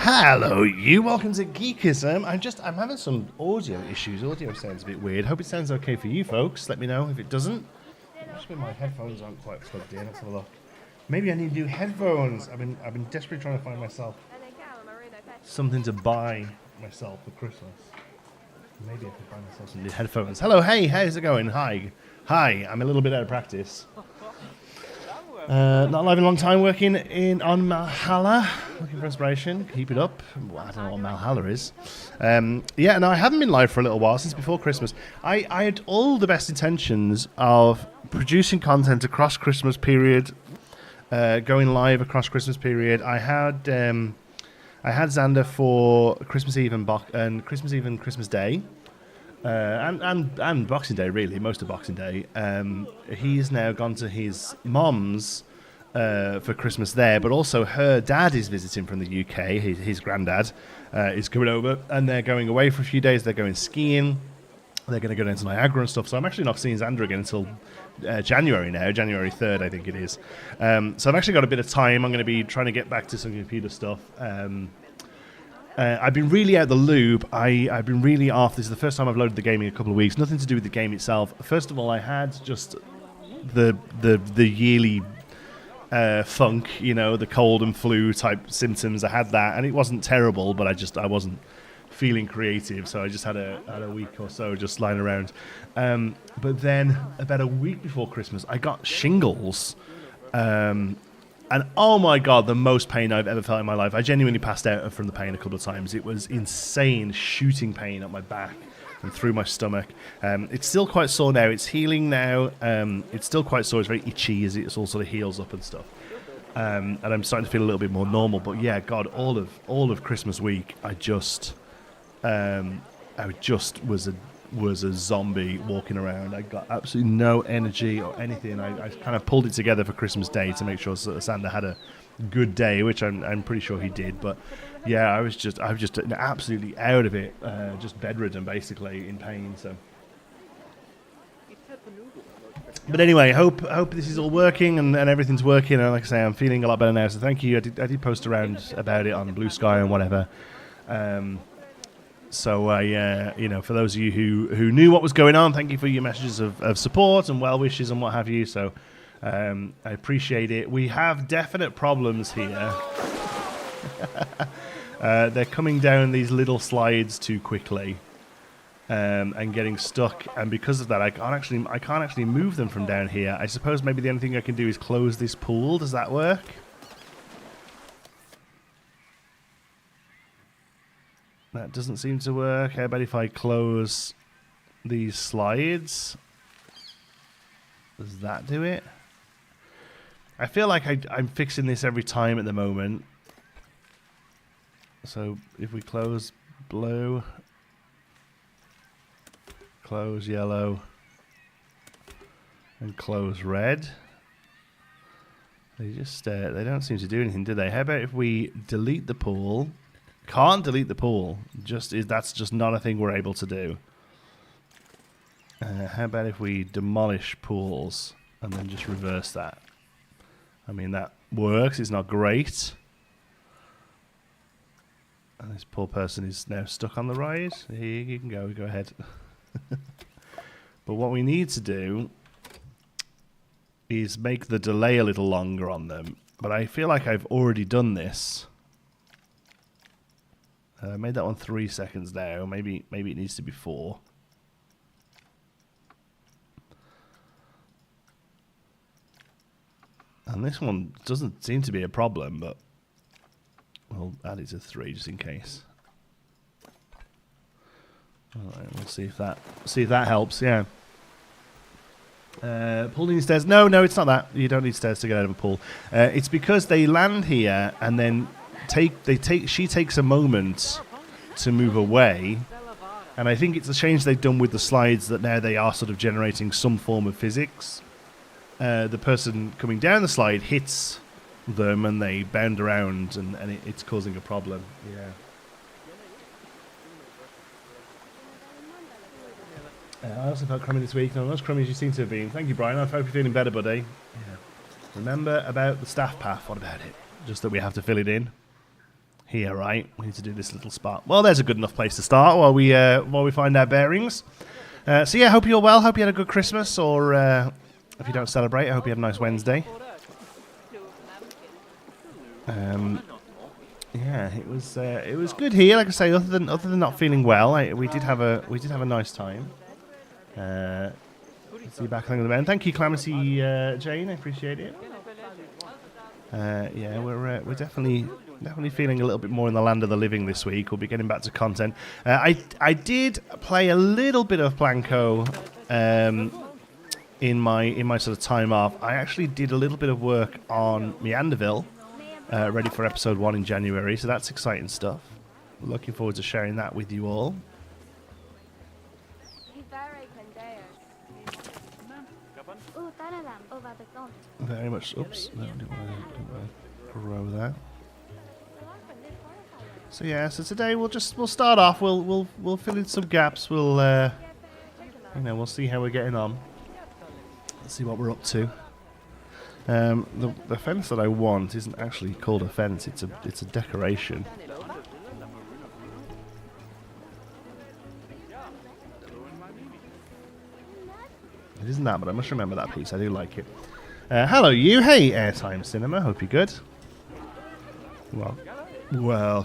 Hello, you. Welcome to Geekism. I'm having some audio issues. Audio sounds a bit weird. Hope it sounds okay for you folks. Let me know if it doesn't. Must be my headphones aren't quite plugged in. Let's have a look. Maybe I need new headphones. I've been desperately trying to find myself something to buy myself for Christmas. Maybe I can find myself some new headphones. Hello, hey, how's it going? Hi. I'm a little bit out of practice. Not live in a long time, working on Valhalla, looking for inspiration. Keep it up. Well, I don't know what Valhalla is. No, I haven't been live for a little while, since before Christmas. I had all the best intentions of producing content across Christmas period, going live across Christmas period. I had Xander for Christmas Eve and Christmas Day. And Boxing Day, really, most of Boxing Day. He's now gone to his mom's for Christmas there, but also her dad is visiting from the UK. His granddad is coming over, and they're going away for a few days. They're going skiing. They're going to go down to Niagara and stuff. So I'm actually not seeing Xander again until January now, January 3rd, I think it is. So I've actually got a bit of time. I'm going to be trying to get back to some computer stuff. I've been really out the loop. I've been really off. This is the first time I've loaded the game in a couple of weeks. Nothing to do with the game itself. First of all, I had just the yearly funk, the cold and flu type symptoms. I had that, and it wasn't terrible, but I wasn't feeling creative, so I just had a week or so just lying around. But then about a week before Christmas, I got shingles. And oh my God, the most pain I've ever felt in my life. I genuinely passed out from the pain a couple of times. It was insane, shooting pain up my back and through my stomach. It's still quite sore now. It's healing now. It's still quite sore. It's very itchy as it all sort of heals up and stuff. And I'm starting to feel a little bit more normal. But yeah, God, all of Christmas week, I just was a zombie walking around. I got absolutely no energy or anything. I kind of pulled it together for Christmas Day to make sure Sander had a good day, which I'm pretty sure he did. But yeah, I was just absolutely out of it, just bedridden basically, in pain. So, but anyway, hope this is all working and everything's working. And like I say, I'm feeling a lot better now. So thank you. I did post around about it on Blue Sky and whatever. So, for those of you who knew what was going on, thank you for your messages of support and well wishes and what have you. So, I appreciate it. We have definite problems here. They're coming down these little slides too quickly and getting stuck. And because of that, I can't actually move them from down here. I suppose maybe the only thing I can do is close this pool. Does that work? That doesn't seem to work. How about if I close these slides? Does that do it? I feel like I'm fixing this every time at the moment. So if we close blue, close yellow, and close red, they don't seem to do anything, do they? How about if we delete the pool? Can't delete the pool. That's just not a thing we're able to do. How about if we demolish pools and then just reverse that? I mean, that works. It's not great. And this poor person is now stuck on the ride. Here, you can go. Go ahead. But what we need to do is make the delay a little longer on them. But I feel like I've already done this. I made that one 3 seconds now. Maybe it needs to be 4. And this one doesn't seem to be a problem, but we'll add it to 3 just in case. Alright, we'll see if that helps, yeah. Pool needs stairs. No, it's not that. You don't need stairs to get out of a pool. It's because they land here and then she takes a moment to move away, and I think it's a change they've done with the slides that now they are sort of generating some form of physics. The person coming down the slide hits them and they bound around, and it's causing a problem. Yeah. I also felt crummy this week. No, not as crummy as you seem to have been. Thank you, Brian. I hope you're feeling better, buddy. Yeah. Remember about the staff path. What about it? Just that we have to fill it in. here, right? We need to do this little spot. Well, there's a good enough place to start while we find our bearings. So yeah, hope you're well. Hope you had a good Christmas, or if you don't celebrate, I hope you had a nice Wednesday. Yeah, it was good here. Like I say, other than not feeling well, we did have a nice time. See you back on the men. Thank you, Clemency Jane. I appreciate it. Yeah, we're definitely feeling a little bit more in the land of the living this week. We'll be getting back to content. I did play a little bit of Blanco in my sort of time off. I actually did a little bit of work on Meanderville, ready for episode 1 in January. So that's exciting stuff. Looking forward to sharing that with you all. Very much. Oops, no, didn't want to grow that. So yeah, so today we'll start off. We'll fill in some gaps. We'll we'll see how we're getting on. Let's see what we're up to. The fence that I want isn't actually called a fence. It's a decoration. It isn't that, but I must remember that piece. I do like it. Hello, you. Hey, Airtime Cinema. Hope you're good. Well,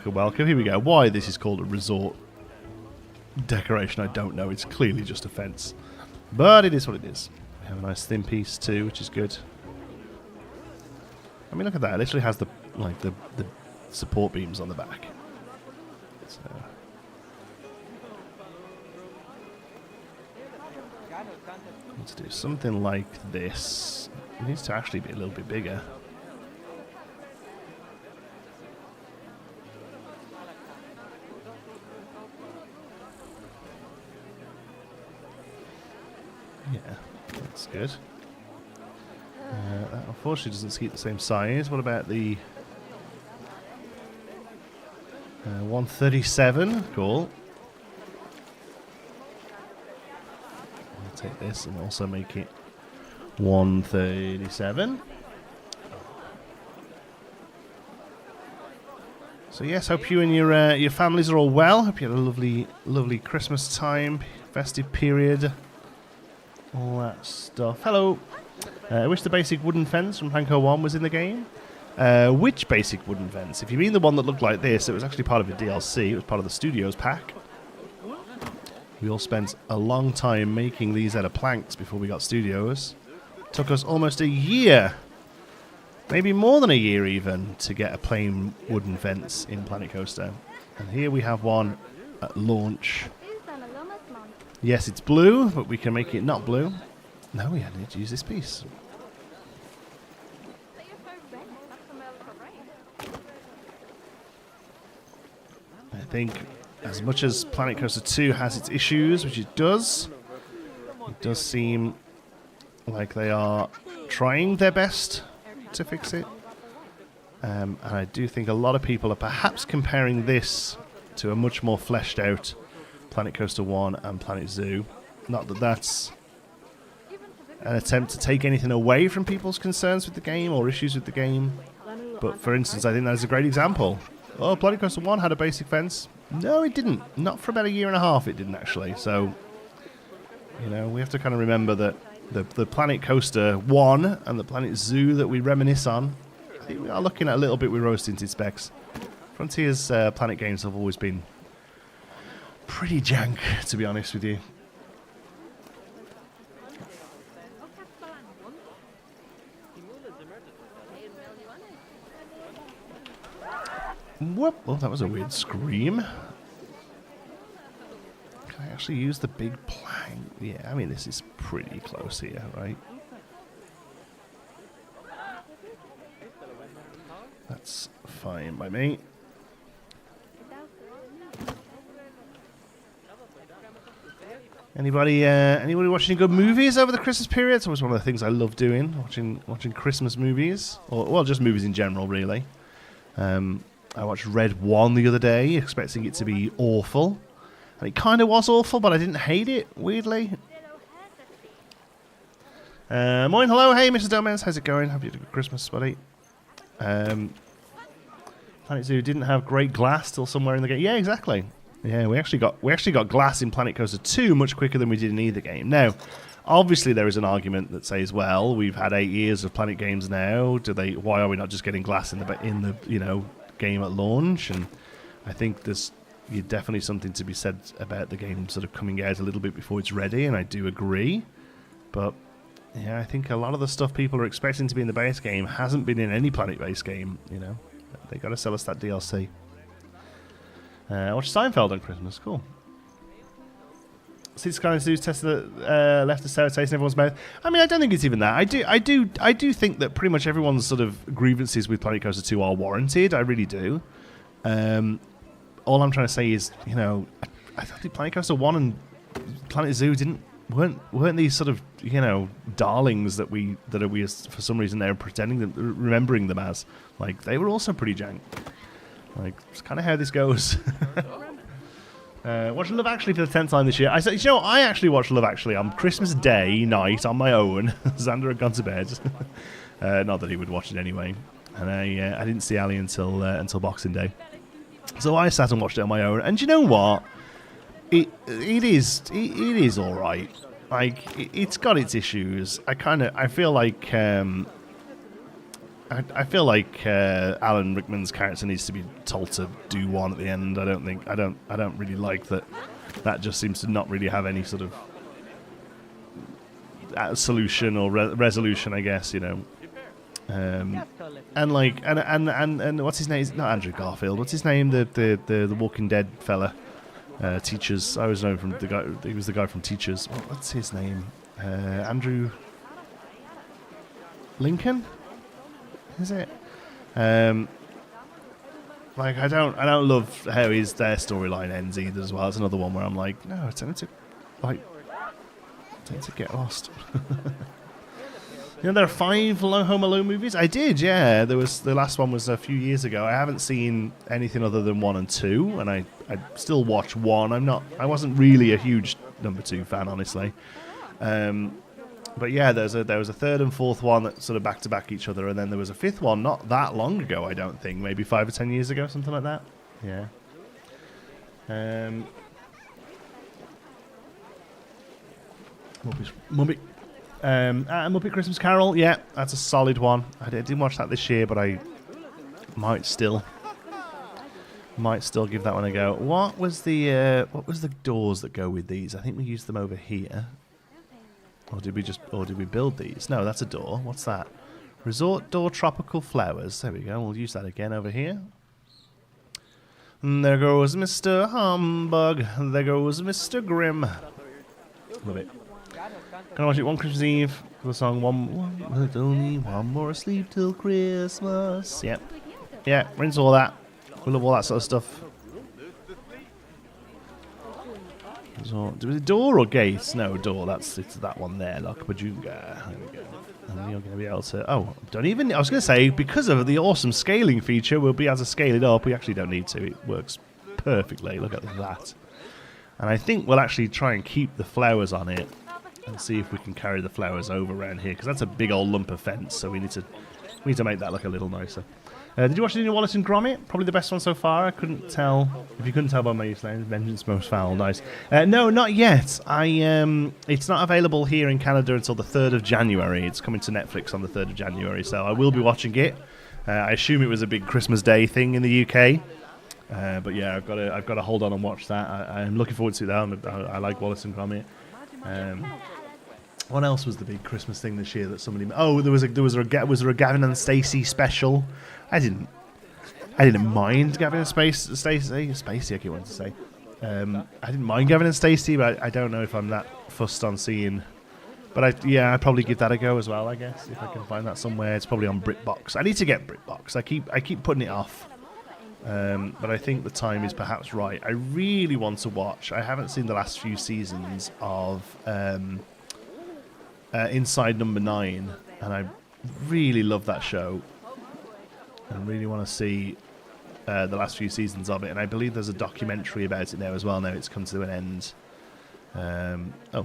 welcome. Here we go. Why this is called a resort decoration, I don't know. It's clearly just a fence, but it is what it is. We have a nice thin piece too, which is good. I mean, look at that. It literally has the support beams on the back. So. Let's do something like this. It needs to actually be a little bit bigger. Yeah, that's good. That unfortunately doesn't keep the same size. What about the 137? Cool. I'll take this and also make it 137. So yes, hope you and your families are all well. Hope you had a lovely Christmas time, festive period, all that stuff. Hello. I wish the basic wooden fence from Blanco 1 was in the game. Which basic wooden fence? If you mean the one that looked like this, it was actually part of a DLC. It was part of the Studios pack. We all spent a long time making these out of planks before we got Studios. It took us almost a year, maybe more than a year even, to get a plain wooden fence in Planet Coaster. And here we have one at launch. Yes, it's blue, but we can make it not blue. No, we need to use this piece. I think as much as Planet Coaster 2 has its issues, which it does seem like they are trying their best to fix it. And I do think a lot of people are perhaps comparing this to a much more fleshed out Planet Coaster 1 and Planet Zoo. Not that that's an attempt to take anything away from people's concerns with the game or issues with the game. But for instance, I think that is a great example. Oh, Planet Coaster 1 had a basic fence. No, it didn't. Not for about a year and a half it didn't actually. So, we have to kind of remember that the Planet Coaster 1 and the Planet Zoo that we reminisce on, I think we are looking at a little bit with rose-tinted specs. Frontier's Planet games have always been pretty jank, to be honest with you. Whoop! Oh, that was a weird scream. Can I actually use the big plank? Yeah, I mean, this is pretty close here, right? That's fine by me. Anybody watching good movies over the Christmas period? It's always one of the things I love doing, watching Christmas movies, or well, just movies in general, really. I watched Red 1 the other day, expecting it to be awful. And it kind of was awful, but I didn't hate it, weirdly. Morning, hello. Hey, Mr. Domens. How's it going? Hope you had a good Christmas, buddy. Thank Planet Zoo didn't have great glass till somewhere in the game. Yeah, exactly. Yeah, we actually got glass in Planet Coaster 2 much quicker than we did in either game. Now, obviously there is an argument that says, well, we've had 8 years of Planet games now. Why are we not just getting glass in the game at launch? And I think there's definitely something to be said about the game sort of coming out a little bit before it's ready, and I do agree. But yeah, I think a lot of the stuff people are expecting to be in the base game hasn't been in any Planet-based game. They got to sell us that DLC. Watch Seinfeld on Christmas. Cool. See Sky Zoo's test that left a sour taste in everyone's mouth. I mean, I don't think it's even that. I do think that pretty much everyone's sort of grievances with Planet Coaster 2 are warranted. I really do. All I'm trying to say is, I think Planet Coaster 1 and Planet Zoo weren't these sort of darlings that we for some reason they're remembering them as. Like, they were also pretty jank. Like, it's kind of how this goes. Watching Love Actually for the 10th time this year. I actually watched Love Actually on Christmas Day night on my own. Xander had gone to bed. Not that he would watch it anyway. And I didn't see Ali until Boxing Day. So I sat and watched it on my own. And you know what? It is all right. Like, it's got its issues. I feel like Alan Rickman's character needs to be told to do one at the end. I don't really like that. That just seems to not really have any sort of solution or resolution, I guess. And what's his name? It's not Andrew Garfield. What's his name? The Walking Dead fella. Teachers. I always know him from the guy. He was the guy from Teachers. What's his name? Andrew Lincoln. Is it? Like, I don't love how their storyline ends either as well. It's another one where I'm like, no, it's time to get lost. There are 5 Home Alone movies. I did, yeah. The last one was a few years ago. I haven't seen anything other than 1 and 2, and I still watch 1. I wasn't really a huge number 2 fan, honestly. But yeah, there was a 3rd and 4th one that sort of back to back each other, and then there was a 5th one not that long ago. I don't think, maybe 5 or 10 years ago, something like that. Yeah. Muppet Christmas Carol. Yeah, that's a solid one. I didn't watch that this year, but I might still give that one a go. What was the doors that go with these? I think we used them over here. Or did we build these? No, that's a door. What's that? Resort door tropical flowers. There we go. We'll use that again over here. And there goes Mr. Humbug. There goes Mr. Grimm. Love it. Gonna watch it one Christmas Eve for the song only one more sleep till Christmas. Yep. Yeah, we're into all that. We love all that sort of stuff. So, was it door or gate? No, door. It's that one there. Look, Bajunga. There we go. And you're going to be able to... Oh, don't even... I was going to say, because of the awesome scaling feature, we'll be able to scale it up. We actually don't need to. It works perfectly. Look at that. And I think we'll actually try and keep the flowers on it and see if we can carry the flowers over around here, because that's a big old lump of fence, so we need to make that look a little nicer. Did you watch the new Wallace and Gromit? Probably the best one so far. I couldn't tell. If you couldn't tell by my username, Vengeance Most Foul. Nice. No, not yet. It's not available here in Canada until the 3rd of January. It's coming to Netflix on the 3rd of January, so I will be watching it. I assume it was a big Christmas Day thing in the UK. But yeah, I've got to hold on and watch that. I'm looking forward to that. I like Wallace and Gromit. What else was the big Christmas thing this year that somebody? Oh, was there a Gavin and Stacey special? I didn't mind Gavin and Stacey. I keep wanting to say. I didn't mind Gavin and Stacey, but I don't know if I'm that fussed on seeing. But I'd probably give that a go as well. I guess if I can find that somewhere. It's probably on BritBox. I need to get BritBox. I keep putting it off. But I think the time is perhaps right. I really want to watch. I haven't seen the last few seasons of Inside Number 9, and I really love that show. I really want to see the last few seasons of it, and I believe there's a documentary about it now as well. Now it's come to an end. Oh.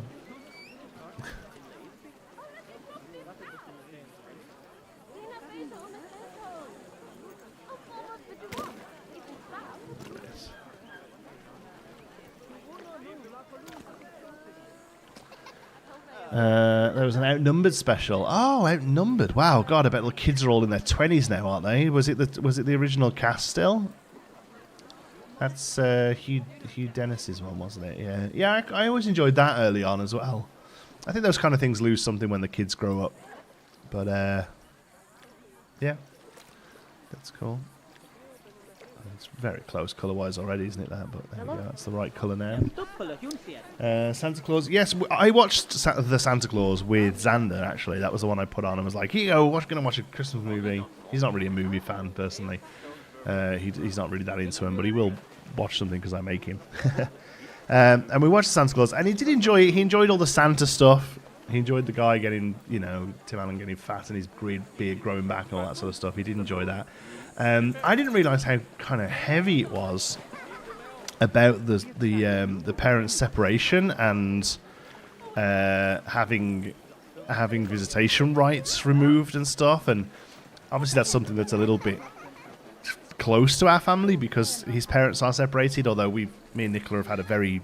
There was an Outnumbered special. Oh, Outnumbered. Wow, God, I bet the kids are all in their 20s now, aren't they? Was it the original cast still? That's Hugh Dennis's one, wasn't it? Yeah. Yeah, I always enjoyed that early on as well. I think those kind of things lose something when the kids grow up. But, yeah. That's cool. It's very close colour-wise already, isn't it, that? But there we go. That's the right colour now. Santa Claus. Yes, I watched the Santa Claus with Xander, actually. That was the one I put on and was like, here you go, we're going to watch a Christmas movie. He's not really a movie fan, personally. He's not really that into him, but he will watch something because I make him. And we watched Santa Claus, and he did enjoy it. He enjoyed all the Santa stuff. He enjoyed the guy getting, Tim Allen getting fat and his beard growing back and all that sort of stuff. He did enjoy that. I didn't realise how kind of heavy it was about the parents' separation and having visitation rights removed and stuff. And obviously that's something that's a little bit close to our family because his parents are separated. Although me and Nicola have had a very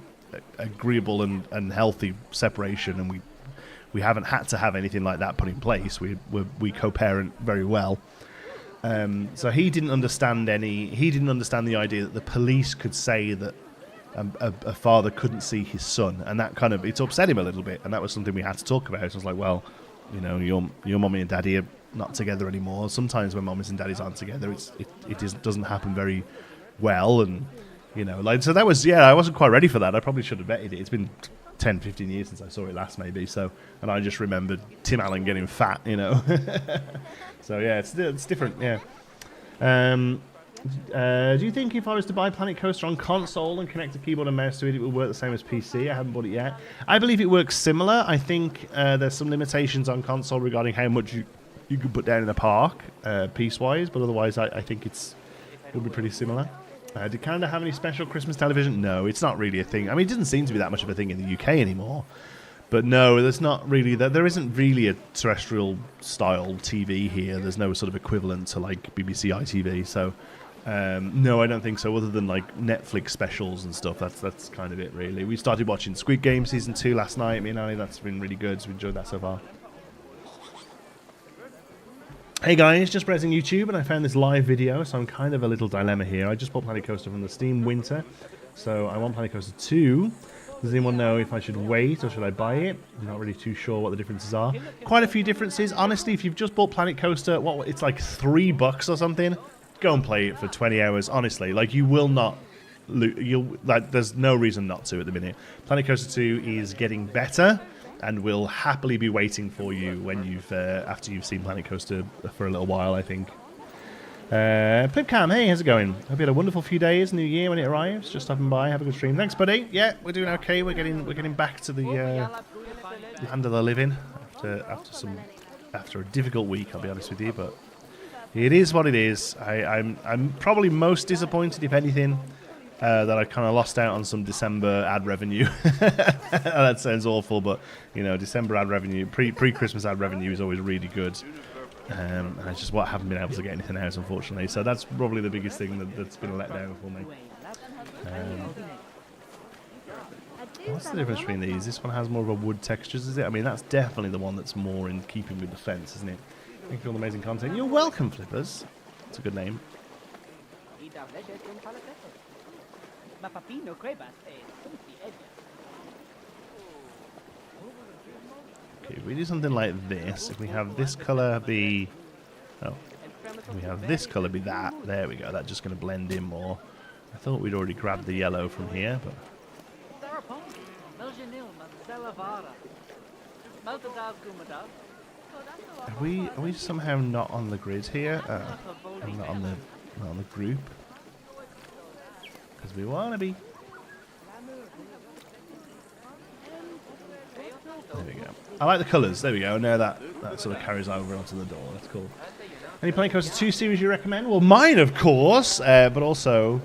agreeable and healthy separation, and we haven't had to have anything like that put in place. We co-parent very well. So he didn't understand the idea that the police could say that a father couldn't see his son, and that kind of it upset him a little bit, and that was something we had to talk about. I was like, well, your mommy and daddy are not together anymore. Sometimes when mommies and daddies aren't together, it doesn't happen very well, and so that was I wasn't quite ready for that. I probably should have vetted it. It's been 10, 15 years since I saw it last, maybe. So, and I just remembered Tim Allen getting fat, So yeah, it's different. Yeah. Do you think if I was to buy Planet Coaster on console and connect a keyboard and mouse to it, it would work the same as PC? I haven't bought it yet. I believe it works similar. I think there's some limitations on console regarding how much you can put down in a park, piece-wise, but otherwise I think it'll be pretty similar. Did Canada have any special Christmas television? No, it's not really a thing. I mean, it doesn't seem to be that much of a thing in the UK anymore. But no, there's not really that. There isn't really a terrestrial style TV here. There's no sort of equivalent to like BBC ITV. So no, I don't think so. Other than like Netflix specials and stuff. That's kind of it really. We started watching Squid Game season 2 last night. Me and Ali, that's been really good. So we enjoyed that so far. Hey guys, just browsing YouTube and I found this live video, so I'm kind of a little dilemma here. I just bought Planet Coaster from the Steam Winter, so I want Planet Coaster 2. Does anyone know if I should wait or should I buy it? I'm not really too sure what the differences are. Quite a few differences. Honestly, if you've just bought Planet Coaster, it's like $3 or something. Go and play it for 20 hours. Honestly, like you will not. There's no reason not to at the minute. Planet Coaster 2 is getting better, and will happily be waiting for you when after you've seen Planet Coaster for a little while, I think. Plipcam, hey, how's it going? Hope you had a wonderful few days, New Year when it arrives. Just stopping by, have a good stream. Thanks, buddy. Yeah, we're doing okay. We're getting back to the land of the living after a difficult week. I'll be honest with you, but it is what it is. I'm probably most disappointed, if anything, that I kind of lost out on some December ad revenue. That sounds awful, but December ad revenue, pre-Christmas ad revenue is always really good. And I just haven't been able to get anything out, unfortunately. So that's probably the biggest thing that's been a letdown for me. What's the difference between these? This one has more of a wood textures, is it? I mean, that's definitely the one that's more in keeping with the fence, isn't it? Thank you for all the amazing content. You're welcome, Flippers. It's a good name. Okay, if we do something like this, if we have this colour be... Oh, if we have this colour be that, there we go, that's just going to blend in more. I thought we'd already grabbed the yellow from here, but... Are we somehow not on the grid here? I'm not on the group. Because we want to be. There we go. I like the colours. There we go. Now that sort of carries over onto the door. That's cool. Any Planet Coaster 2 series you recommend? Well, mine, of course, but also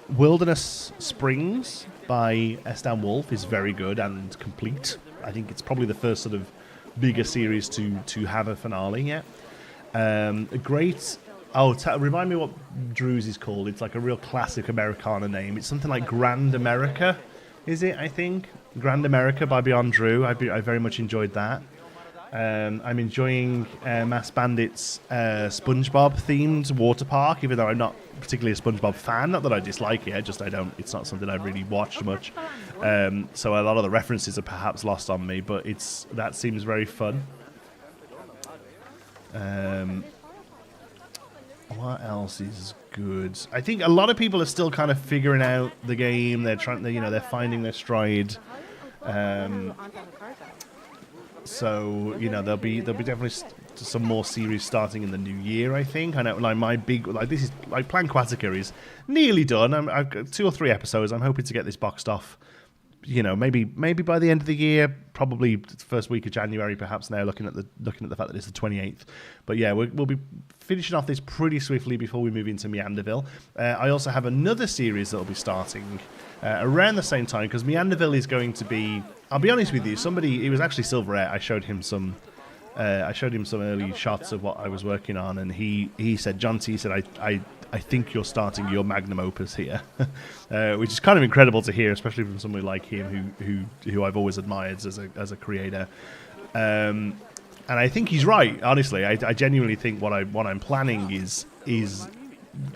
Wilderness Springs by Estan Wolf is very good and complete. I think it's probably the first sort of bigger series to have a finale yet. A great... Oh, remind me what Drew's is called. It's like a real classic Americana name. It's something like Grand America. is it, I think? Grand America by Beyond Drew. I very much enjoyed that. I'm enjoying Mass Bandit's SpongeBob-themed water park, even though I'm not particularly a SpongeBob fan. Not that I dislike it, it's not something I've really watched much. So a lot of the references are perhaps lost on me, but that seems very fun. What else is good? I think a lot of people are still kind of figuring out the game. They're finding their stride. So there'll be definitely some more series starting in the new year. I think. I know, like my big this is like Plan Quatica is nearly done. I've got 2 or 3 episodes. I'm hoping to get this boxed off. Maybe by the end of the year, probably the first week of January, perhaps. Now looking at the fact that it's the 28th, but yeah, we'll be finishing off this pretty swiftly before we move into Meanderville. I also have another series that will be starting around the same time, because Meanderville is going to be. I'll be honest with you. It was actually Silverette. I showed him some early shots of what I was working on, and he said, John T. said, I think you're starting your magnum opus here, which is kind of incredible to hear, especially from somebody like him who I've always admired as a creator. And I think he's right. Honestly, I genuinely think what I'm planning is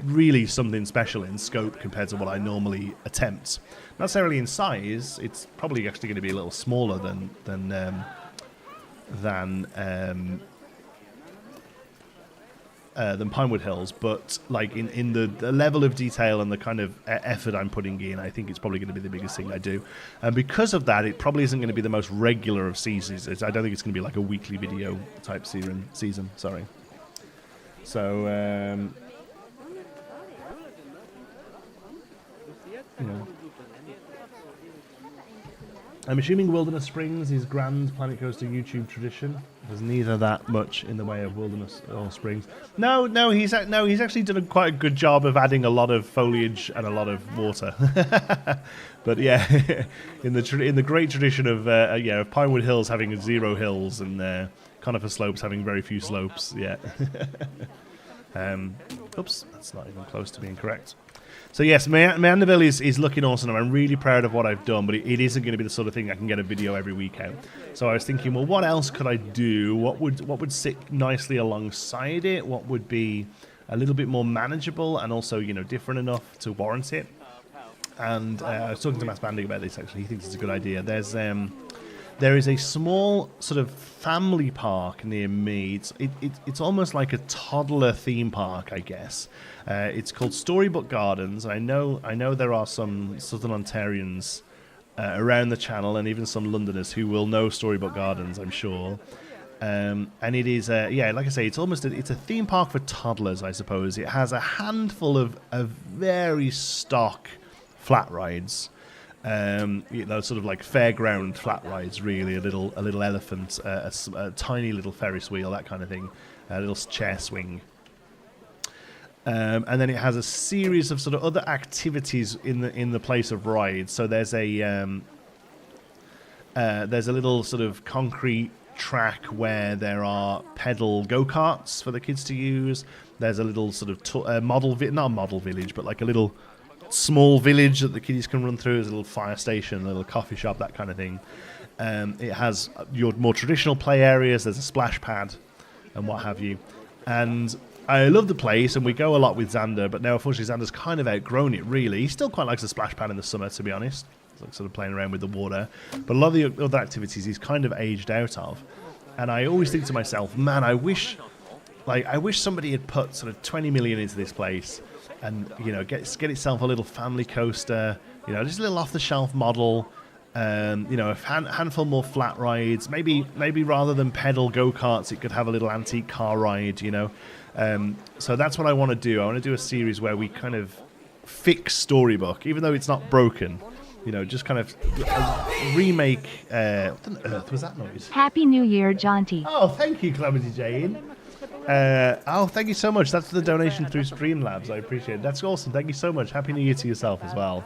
really something special in scope compared to what I normally attempt. Not necessarily in size. It's probably actually going to be a little smaller than Pinewood Hills, but like in the level of detail and the kind of effort I'm putting in, I think it's probably going to be the biggest thing I do. And because of that, it probably isn't going to be the most regular of seasons. I don't think it's going to be like a weekly video type season. Sorry. So, I'm assuming Wilderness Springs is Grand Planet Coaster YouTube tradition. There's neither that much in the way of Wilderness or Springs. No, he's actually done quite a good job of adding a lot of foliage and a lot of water. But yeah, in the great tradition of Pinewood Hills having 0 hills and Conifer Slopes having very few slopes. Yeah. Oops, that's not even close to being correct. So yes, Meanderville is looking awesome, and I'm really proud of what I've done, but it isn't going to be the sort of thing I can get a video every week out. So I was thinking, well, what else could I do? What would sit nicely alongside it? What would be a little bit more manageable and also, different enough to warrant it? And I was talking to Mass Banding about this, actually. He thinks it's a good idea. There is a small sort of family park near me. It's almost like a toddler theme park, I guess. It's called Storybook Gardens. I know there are some Southern Ontarians around the channel, and even some Londoners who will know Storybook Gardens, I'm sure. And it is, like I say, it's a theme park for toddlers, I suppose. It has a handful of very stock flat rides. Sort of like fairground flat rides, really. A little elephant, a tiny little Ferris wheel, that kind of thing, a little chair swing. And then it has a series of sort of other activities in the place of rides. So there's a little sort of concrete track where there are pedal go-karts for the kids to use. There's a little sort of not a model village, but like a little small village that the kiddies can run through. There's a little fire station, a little coffee shop, that kind of thing. It has your more traditional play areas. There's a splash pad and what have you. And I love the place, and we go a lot with Xander, but now unfortunately Xander's kind of outgrown it, really. He still quite likes the splash pad in the summer, to be honest. He's like sort of playing around with the water. But a lot of the other activities he's kind of aged out of. And I always think to myself, man, I wish somebody had put sort of 20 million into this place and, get itself a little family coaster, just a little off-the-shelf model, a handful more flat rides. Maybe rather than pedal go-karts, it could have a little antique car ride, So that's what I want to do. I want to do a series where we kind of fix Storybook, even though it's not broken. Just kind of remake. What on earth was that noise? Happy New Year, Jaunty. Oh, thank you, Calamity Jane. Thank you so much. That's the donation through Streamlabs. I appreciate it. That's awesome. Thank you so much. Happy New Year to yourself as well.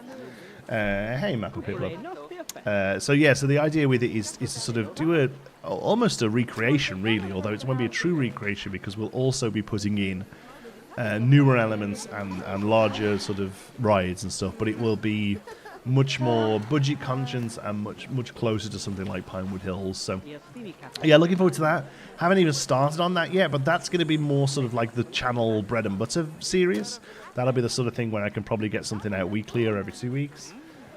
Hey, Maple Piplup. So the idea with it is to sort of do almost a recreation, really, although it won't be a true recreation because we'll also be putting in newer elements and larger sort of rides and stuff, but it will be much more budget conscious and much closer to something like Pinewood Hills. So yeah, looking forward to that. Haven't even started on that yet, but that's going to be more sort of like the channel bread and butter series. That'll be the sort of thing where I can probably get something out weekly or every 2 weeks.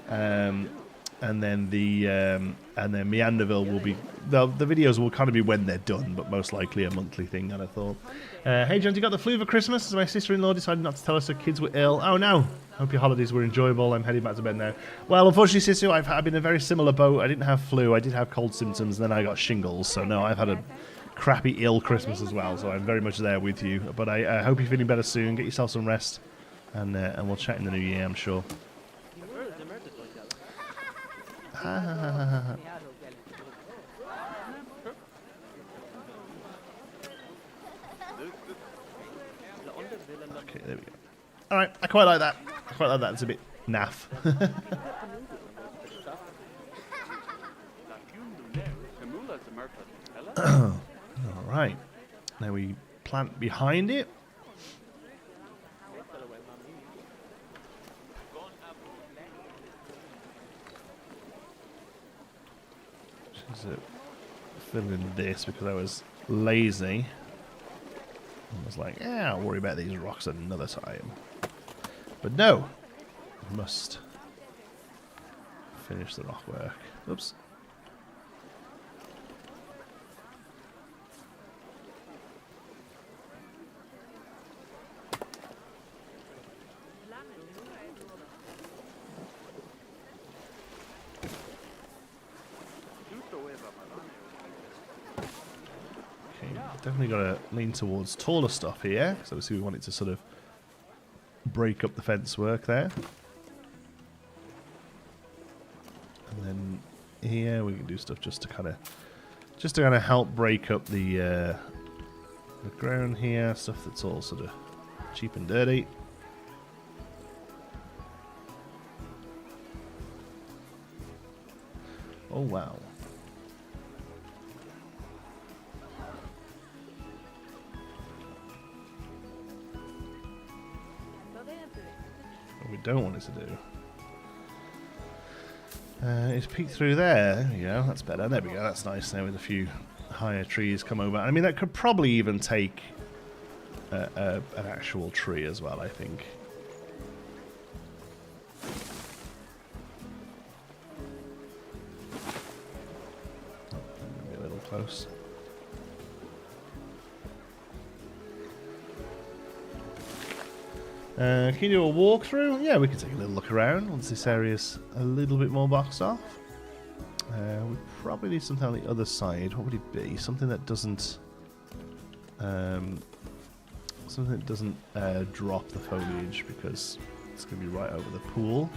And then Meanderville will be the videos will kind of be when they're done, but most likely a monthly thing. And I thought, hey John, you got the flu for Christmas? As my sister-in-law decided not to tell us her kids were ill. Oh no! Hope your holidays were enjoyable. I'm heading back to bed now. Well, unfortunately, sister, I've been in a very similar boat. I didn't have flu. I did have cold symptoms. Then I got shingles. So no, I've had a crappy ill Christmas as well. So I'm very much there with you. But I hope you're feeling better soon. Get yourself some rest, and we'll chat in the new year, I'm sure. Okay, there we go. Alright, I quite like that. It's a bit naff. Alright. Now we plant behind it. Fill in this because I was lazy. I was like, yeah, I'll worry about these rocks another time. But no, I must finish the rock work. Oops. Definitely got to lean towards taller stuff here, because obviously we want it to sort of break up the fence work there. And then here we can do stuff just to kind of help break up the ground here, stuff that's all sort of cheap and dirty. Oh wow. We don't want it to do is peek through there. There we go, that's better. There we go, that's nice now with a few higher trees come over. I mean, that could probably even take an actual tree as well, I think. Oh, maybe a little close. Can you do a walkthrough? Yeah, we can take a little look around once this area's a little bit more boxed off. We probably need something on the other side. What would it be? Something that doesn't drop the foliage, because it's going to be right over the pool.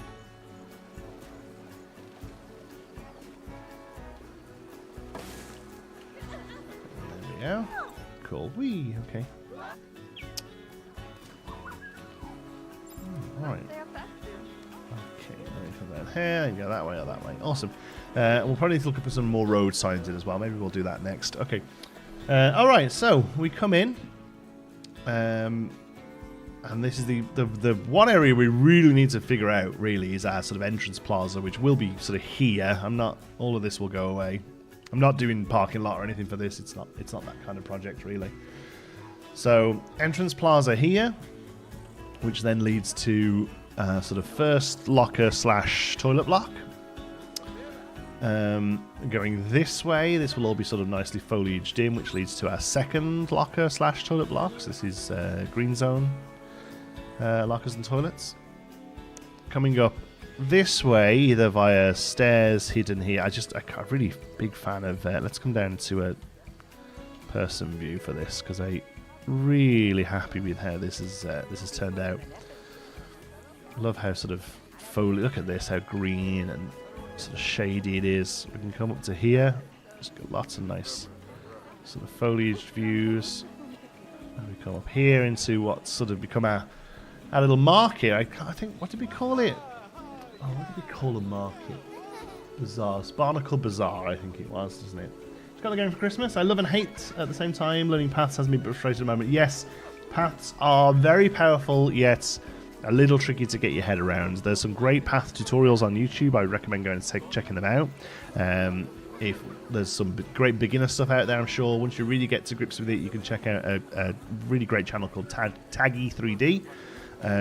There we go. Cool. Whee. Okay. Right. Okay, from down here, and go that way or that way. Awesome. We'll probably need to look up some more road signs in as well. Maybe we'll do that next. Okay. Alright, so we come in. And this is the one area we really need to figure out, really, is our sort of entrance plaza, which will be sort of here. All of this will go away. I'm not doing parking lot or anything for this. It's not that kind of project, really. So, entrance plaza here, which then leads to sort of first locker / toilet block. Going this way, this will all be sort of nicely foliaged in, which leads to our second locker / toilet block. So this is green zone lockers and toilets. Coming up this way, either via stairs hidden here. I'm really big fan of. Let's come down to a person view for this, because I really happy with how this has turned out. Love how sort of foliage. Look at this, how green and sort of shady it is. We can come up to here. Just got lots of nice sort of foliage views. And we come up here into what's sort of become our little market. I think, what did we call it? Oh, what did we call a market? Bazaar. Barnacle Bazaar, I think it was, doesn't it? It's got the game for Christmas. I love and hate at the same time. Learning paths has me frustrated at the moment. Yes, paths are very powerful, yet a little tricky to get your head around. There's some great path tutorials on YouTube. I would recommend going and checking them out. If there's some great beginner stuff out there, I'm sure once you really get to grips with it, you can check out a really great channel called Taggy 3D,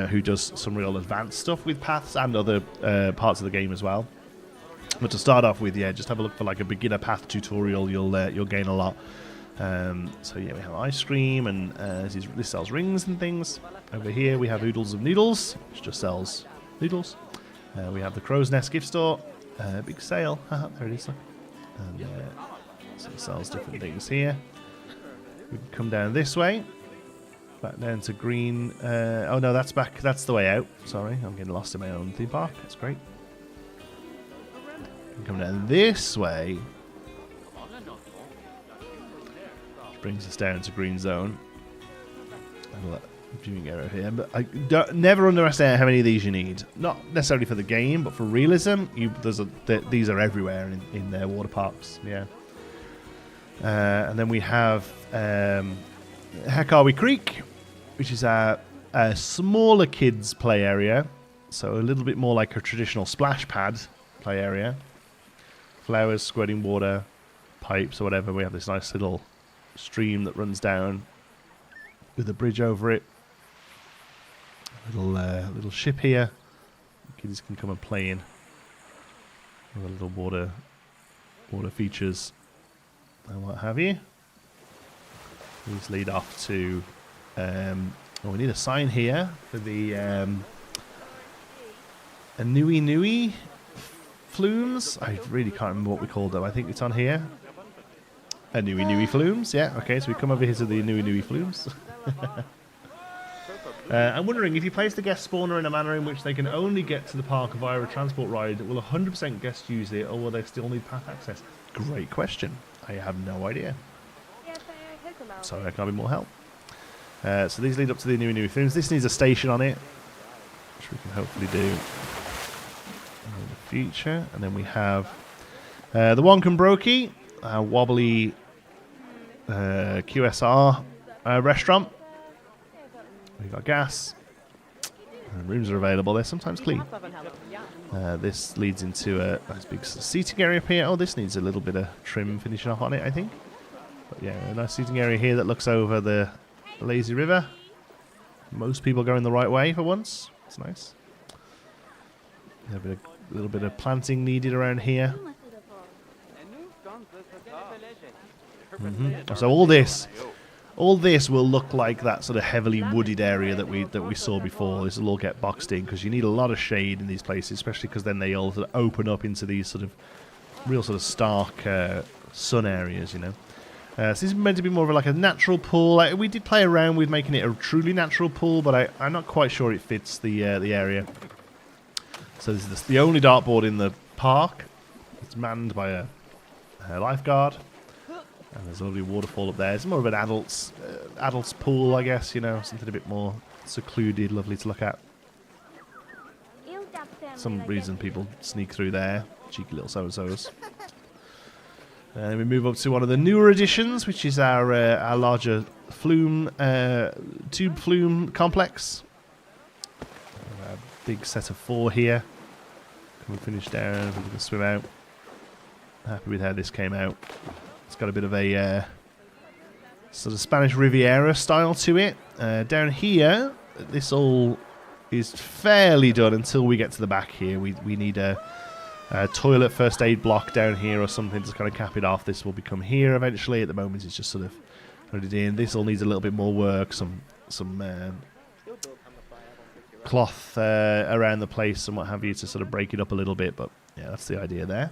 who does some real advanced stuff with paths and other parts of the game as well. But to start off with, yeah, just have a look for like a beginner path tutorial. You'll gain a lot. So yeah, we have ice cream, and this sells rings and things. Over here we have Oodles of Noodles, which just sells noodles. We have the Crow's Nest gift store, big sale. There it is. Look. And so it sells different things here. We can come down this way, back down to green. Oh no, that's back. That's the way out. Sorry, I'm getting lost in my own theme park. That's great. We can come down this way, which brings us down to green zone. Viewing area here, but I don't, never underestimate how many of these you need. Not necessarily for the game, but for realism. These are everywhere in their water parks. Yeah. And then we have Heckarwe Creek, which is a smaller kids play area, so a little bit more like a traditional splash pad play area. Flowers, squirting water, pipes or whatever. We have this nice little stream that runs down with a bridge over it. Little ship here. Kids can come and play in. With little water features and what have you. These lead off to. We need a sign here for the Anui Nui flumes. I really can't remember what we called them. I think it's on here. Anui Nui flumes. Yeah. Okay. So we come over here to the Anui Nui flumes. I'm wondering, if you place the guest spawner in a manner in which they can only get to the park via a transport ride, will 100% guests use it, or will they still need path access? Great question. I have no idea. Sorry, I can't be more help. So these lead up to the new things. This needs a station on it, which we can hopefully do in the future. And then we have the Wonkenbroki, a wobbly QSR restaurant. We've got gas. Rooms are available. They're sometimes clean. This leads into a nice big seating area up here. Oh, this needs a little bit of trim finishing off on it, I think. But yeah, a nice seating area here that looks over the lazy river. Most people going the right way for once. It's nice. A little bit of planting needed around here. So all this will look like that sort of heavily wooded area that we saw before. This will all get boxed in because you need a lot of shade in these places, especially because then they all sort of open up into these sort of real sort of stark sun areas, you know. So this is meant to be more of like a natural pool. We did play around with making it a truly natural pool, but I'm not quite sure it fits the area. So this is the only dartboard in the park. It's manned by a lifeguard. And there's a lovely waterfall up there. It's more of an adult's pool, I guess, you know, something a bit more secluded, lovely to look at. Some reason people sneak through there. Cheeky little so-and-sos. And then we move up to one of the newer additions, which is our larger tube flume complex. A big set of 4 here. Can we finish down? We can swim out. Happy with how this came out. It's got a bit of a sort of Spanish Riviera style to it. Down here, this all is fairly done until we get to the back here. We need a toilet first aid block down here or something to kind of cap it off. This will become here eventually. At the moment, it's just sort of put it in. This all needs a little bit more work. Some cloth around the place and what have you to sort of break it up a little bit. But yeah, that's the idea there.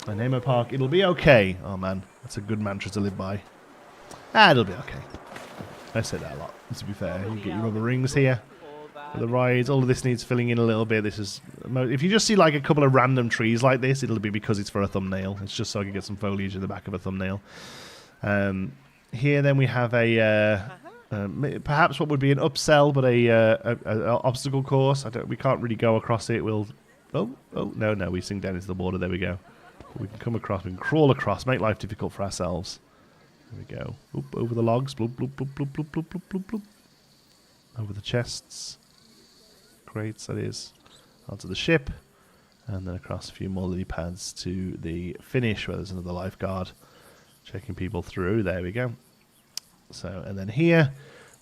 I name a park, it'll be okay. Oh man, that's a good mantra to live by. It'll be okay. I say that a lot, to be fair. You get your rubber rings here for the rides. All of this needs filling in a little bit. This is, if you just see like a couple of random trees like this, it'll be because it's for a thumbnail. It's just so I can get some foliage in the back of a thumbnail. Here then we have a perhaps what would be an upsell, but a obstacle course. We can't really go across it. We'll no, we sink down into the water. There we go. We can come across, we can crawl across, make life difficult for ourselves. There we go. Oop, over the logs. Bloop, bloop, bloop, bloop, bloop, bloop, bloop, bloop. over the chests. Crates, that is. Onto the ship. And then across a few more lily pads to the finish, where there's another lifeguard checking people through. There we go. So, and then here,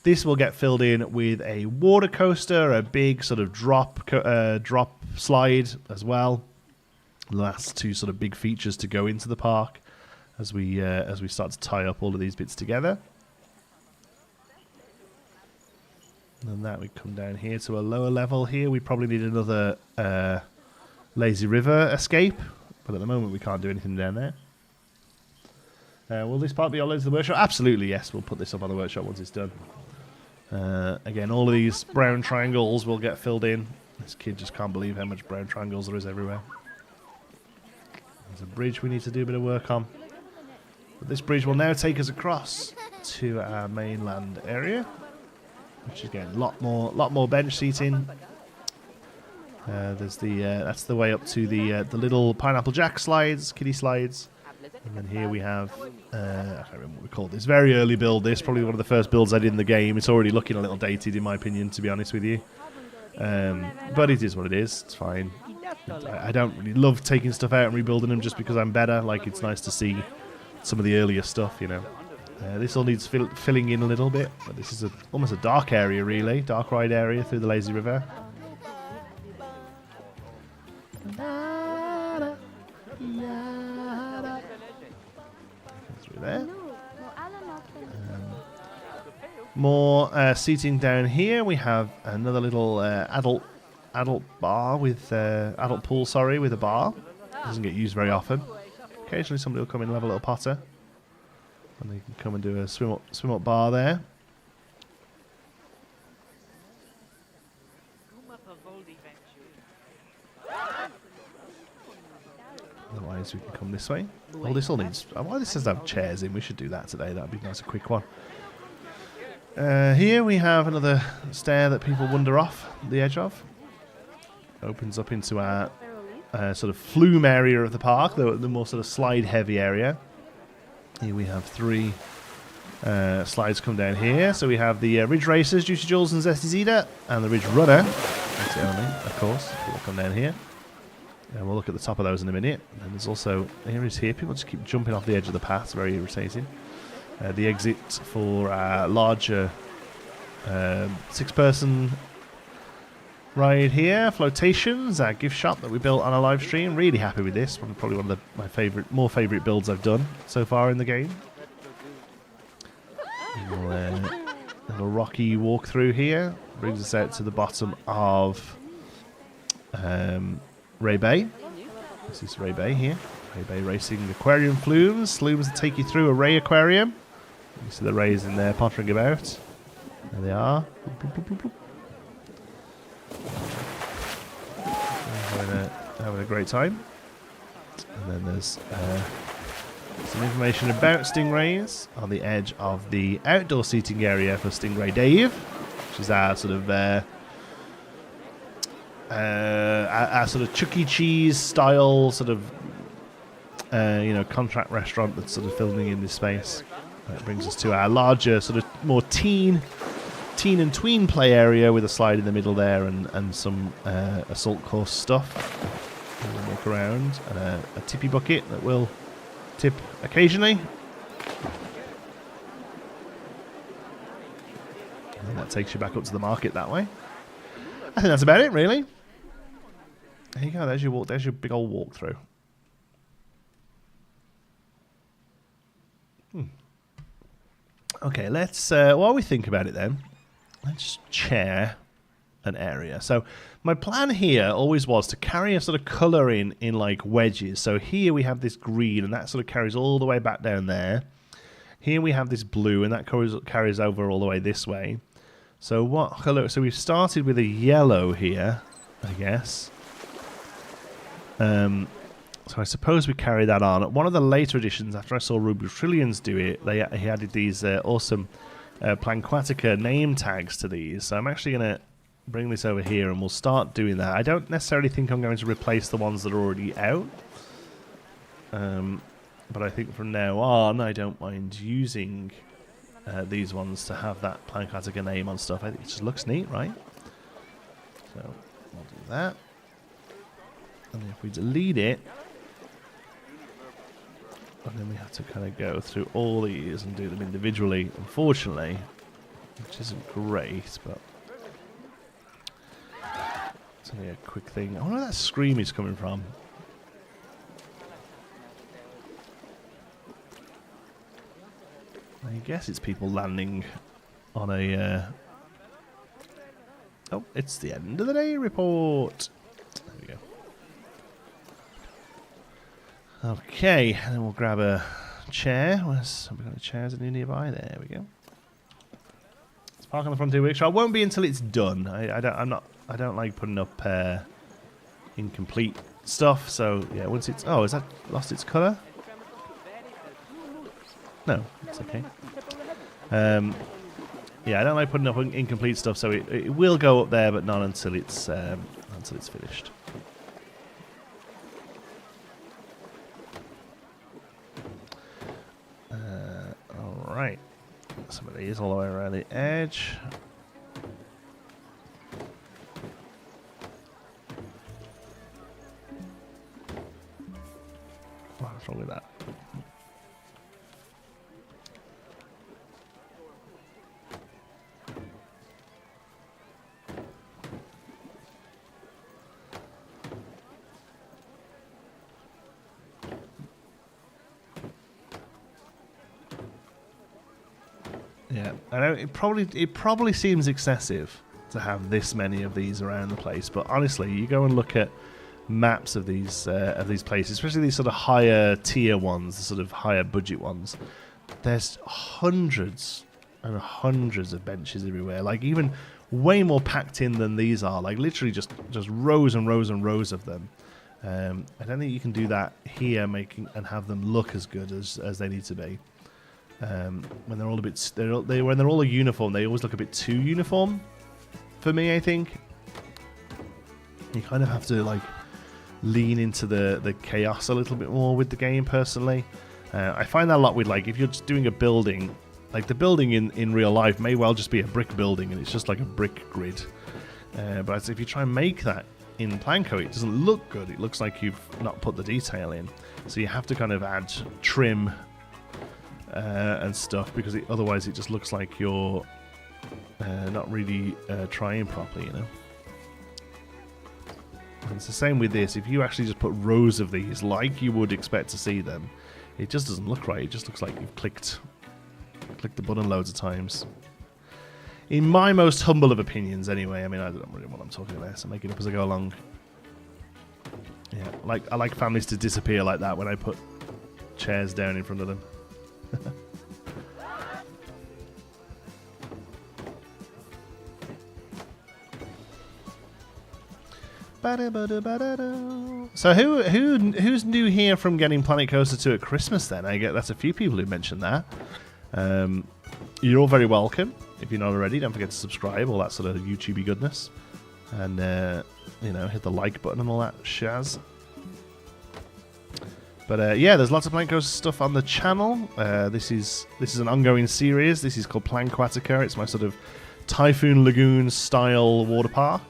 this will get filled in with a water coaster, a big sort of drop slide as well. The last two sort of big features to go into the park as we start to tie up all of these bits together. And then that we come down here to a lower level. Here we probably need another lazy river escape, but at the moment we can't do anything down there. Will this part be uploaded to the workshop? Absolutely, yes. We'll put this up on the workshop once it's done. Again, all of these brown triangles will get filled in. This kid just can't believe how much brown triangles there is everywhere. There's a bridge we need to do a bit of work on. But this bridge will now take us across to our mainland area, which is again a lot more bench seating. There's that's the way up to the little Pineapple Jack slides, kiddie slides. And then here we have, I can't remember what we called this. Very early build, this. Probably one of the first builds I did in the game. It's already looking a little dated, in my opinion, to be honest with you. But it is what it is. It's fine. I don't really love taking stuff out and rebuilding them just because I'm better. Like, it's nice to see some of the earlier stuff, you know. This all needs filling in a little bit. But this is almost a dark area, really. Dark ride area through the lazy river. There. More seating down here. We have another little adult bar with adult pool. Sorry, with a bar. Doesn't get used very often. Occasionally, somebody will come in and have a little potter, and they can come and do a swim up bar there. Otherwise, we can come this way. Oh, this all needs... Why this doesn't have chairs in? We should do that today. That'd be nice, a quick one. Here we have another stair that people wander off the edge of. Opens up into our sort of flume area of the park, the more sort of slide-heavy area. Here we have three slides come down here. So we have the Ridge Racers, Juicy Jules and Zesty Zeta, and the Ridge Runner. That's the only, of course. We'll come down here. And we'll look at the top of those in a minute. And there's also areas here. People just keep jumping off the edge of the path. It's very irritating. The exit for a larger 6-person ride here. Flotations, our gift shop that we built on a live stream. Really happy with this. Probably one of my more favourite builds I've done so far in the game. Little rocky walkthrough here. Brings us out to the bottom of... Ray Bay. This is Ray Bay here. Ray Bay Racing Aquarium Flumes. Flumes that take you through a Ray Aquarium. You see the rays in there pottering about. There they are. Having a great time. And then there's some information about stingrays on the edge of the outdoor seating area for Stingray Dave, which is our sort of our sort of Chuck E. Cheese style sort of contract restaurant that's sort of filming in this space. That brings us to our larger sort of more teen and tween play area with a slide in the middle there and some assault course stuff. We'll walk around and a tippy bucket that will tip occasionally. And that takes you back up to the market that way. I think that's about it, really. There you go. There's your big old walkthrough. Okay, let's while we think about it then, let's chair an area. So my plan here always was to carry a sort of colour in like wedges. So here we have this green, and that sort of carries all the way back down there. Here we have this blue, and that carries over all the way this way. So what colour? So we've started with a yellow here, I guess. So I suppose we carry that on. One of the later editions, after I saw Ruby Trillions do it, he added these awesome Planquatica name tags to these. So I'm actually going to bring this over here and we'll start doing that. I don't necessarily think I'm going to replace the ones that are already out. But I think from now on, I don't mind using these ones to have that Planquatica name on stuff. I think it just looks neat, right? So we'll do that. And if we delete it, and then we have to kind of go through all these and do them individually, unfortunately, which isn't great, but it's only a quick thing. I wonder where that scream is coming from. I guess it's people landing on a... Oh, it's the end of the day report. There we go. Okay, and then we'll grab a chair. Have we got any chairs nearby? There we go. Let's park on the Frontier Workshop. Won't be until it's done. I don't like putting up incomplete stuff. So yeah, once it's... Oh, has that lost its colour? No, it's okay. Yeah, I don't like putting up incomplete stuff, so it will go up there, but not until it's finished. All right, some of these all the way around the edge. What's wrong with that? Yeah, I know it probably seems excessive to have this many of these around the place, but honestly, you go and look at maps of these places, especially these sort of higher tier ones, the sort of higher budget ones. There's hundreds and hundreds of benches everywhere, like even way more packed in than these are. Like literally just rows and rows and rows of them. I don't think you can do that here, and have them look as good as they need to be. When they're all a bit, when they're all a uniform, they always look a bit too uniform for me. I think you kind of have to like lean into the chaos a little bit more with the game. Personally, I find that a lot with like if you're just doing a building, like the building in real life may well just be a brick building and it's just like a brick grid. But if you try and make that in Planco, it doesn't look good. It looks like you've not put the detail in. So you have to kind of add trim and stuff, because otherwise it just looks like you're not really trying properly, you know. And it's the same with this. If you actually just put rows of these like you would expect to see them, it just doesn't look right. It just looks like you've clicked the button loads of times. In my most humble of opinions, anyway. I mean, I don't really know what I'm talking about, so make it up as I go along. Yeah, I like families to disappear like that when I put chairs down in front of them. So who's new here from getting Planet Coaster 2 at Christmas then? I get that's a few people who mentioned that. You're all very welcome. If you're not already, don't forget to subscribe, all that sort of YouTubey goodness. And you know, hit the like button and all that shaz. But yeah, there's lots of Planet Coaster stuff on the channel. This is an ongoing series. This is called Planquatica. It's my sort of Typhoon Lagoon style water park.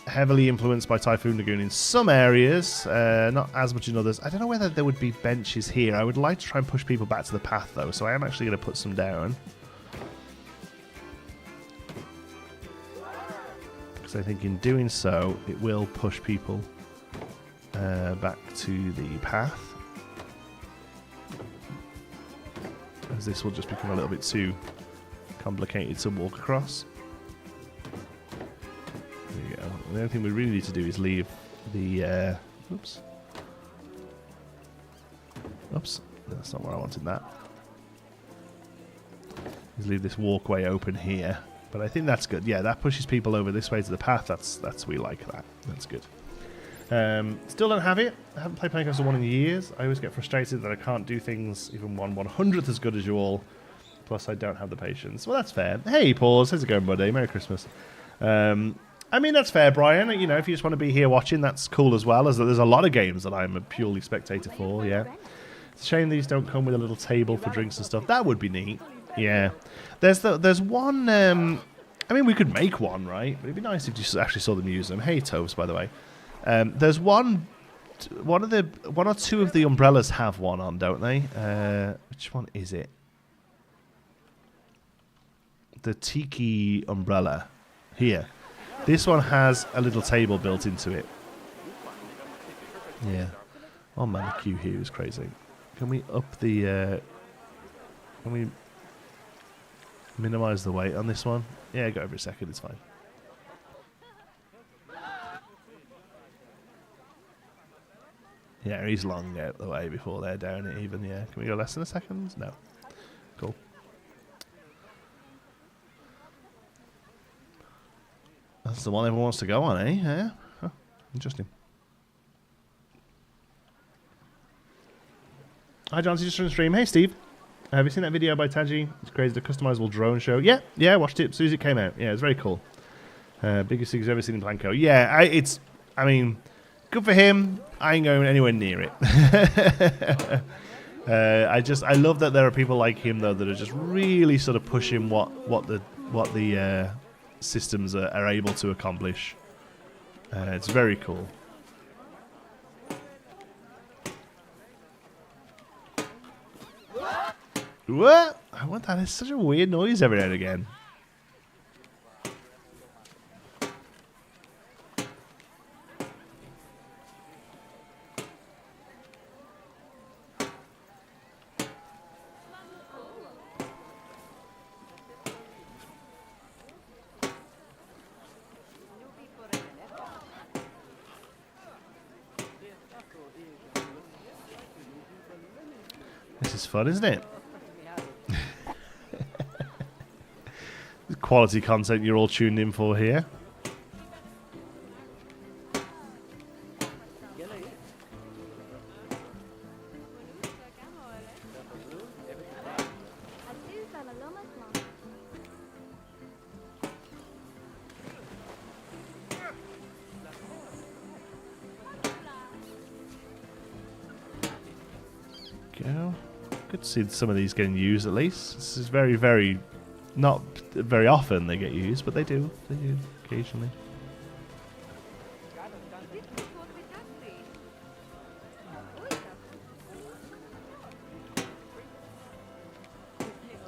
Heavily influenced by Typhoon Lagoon in some areas, not as much in others. I don't know whether there would be benches here. I would like to try and push people back to the path though, so I am actually going to put some down. Because I think in doing so, it will push people back to the path, as this will just become a little bit too complicated to walk across. There you go. The only thing we really need to do is leave the oops, that's not where I wanted that. Is leave this walkway open here, but I think that's good. Yeah, that pushes people over this way to the path. We like that. That's good. Still don't have it. I haven't played Planet Coaster 1 in years. I always get frustrated that I can't do things even 1/100th as good as you all. Plus, I don't have the patience. Well, that's fair. Hey, Paws. How's it going, buddy? Merry Christmas. I mean, that's fair, Brian. You know, if you just want to be here watching, that's cool as well. As there's a lot of games that I'm a purely spectator for, yeah. It's a shame these don't come with a little table for drinks and stuff. That would be neat. Yeah. There's one... I mean, we could make one, right? But it'd be nice if you actually saw them use them. Hey, Toast, by the way. There's one or two of the umbrellas have one on, don't they? Which one is it? The Tiki umbrella. Here. This one has a little table built into it. Yeah. Oh man, the queue here is crazy. Can we up the... can we minimize the weight on this one? Yeah, go every second, it's fine. Yeah, he's long out the way before they're down it even, yeah. Can we go less than a second? No. Cool. That's the one everyone wants to go on, eh? Yeah. Huh. Interesting. Hi, John. Just on the stream. Hey, Steve. Have you seen that video by Taji? It's crazy. The customizable drone show. Yeah, I watched it as soon as it came out. Yeah, it's very cool. Biggest thing he's ever seen in Blanco. Yeah, I mean, good for him. I ain't going anywhere near it. I love that there are people like him though that are just really sort of pushing what the systems are able to accomplish. It's very cool. What? I want that. It's such a weird noise every now and again. This is fun, isn't it? Quality content you're all tuned in for here. Go. Good to see some of these getting used at least. This is very, very... Not very often they get used, but they do. They do occasionally.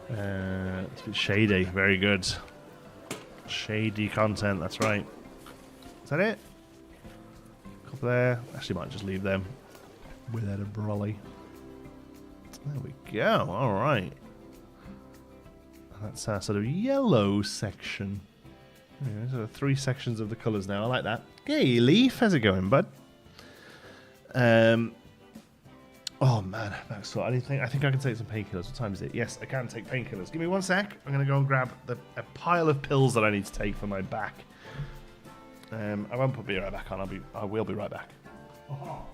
It's a bit shady. Very good. Shady content. That's right. Is that it? Couple there. Actually, might just leave them without a brolly. There we go. All right. That's our sort of yellow section. Yeah, there are 3 sections of the colours now. I like that. Hey, Leaf. How's it going, bud? Oh, man. I think I can take some painkillers. What time is it? Yes, I can take painkillers. Give me 1 sec. I'm going to go and grab a pile of pills that I need to take for my back. I won't put me right back on. I will be right back. Oh.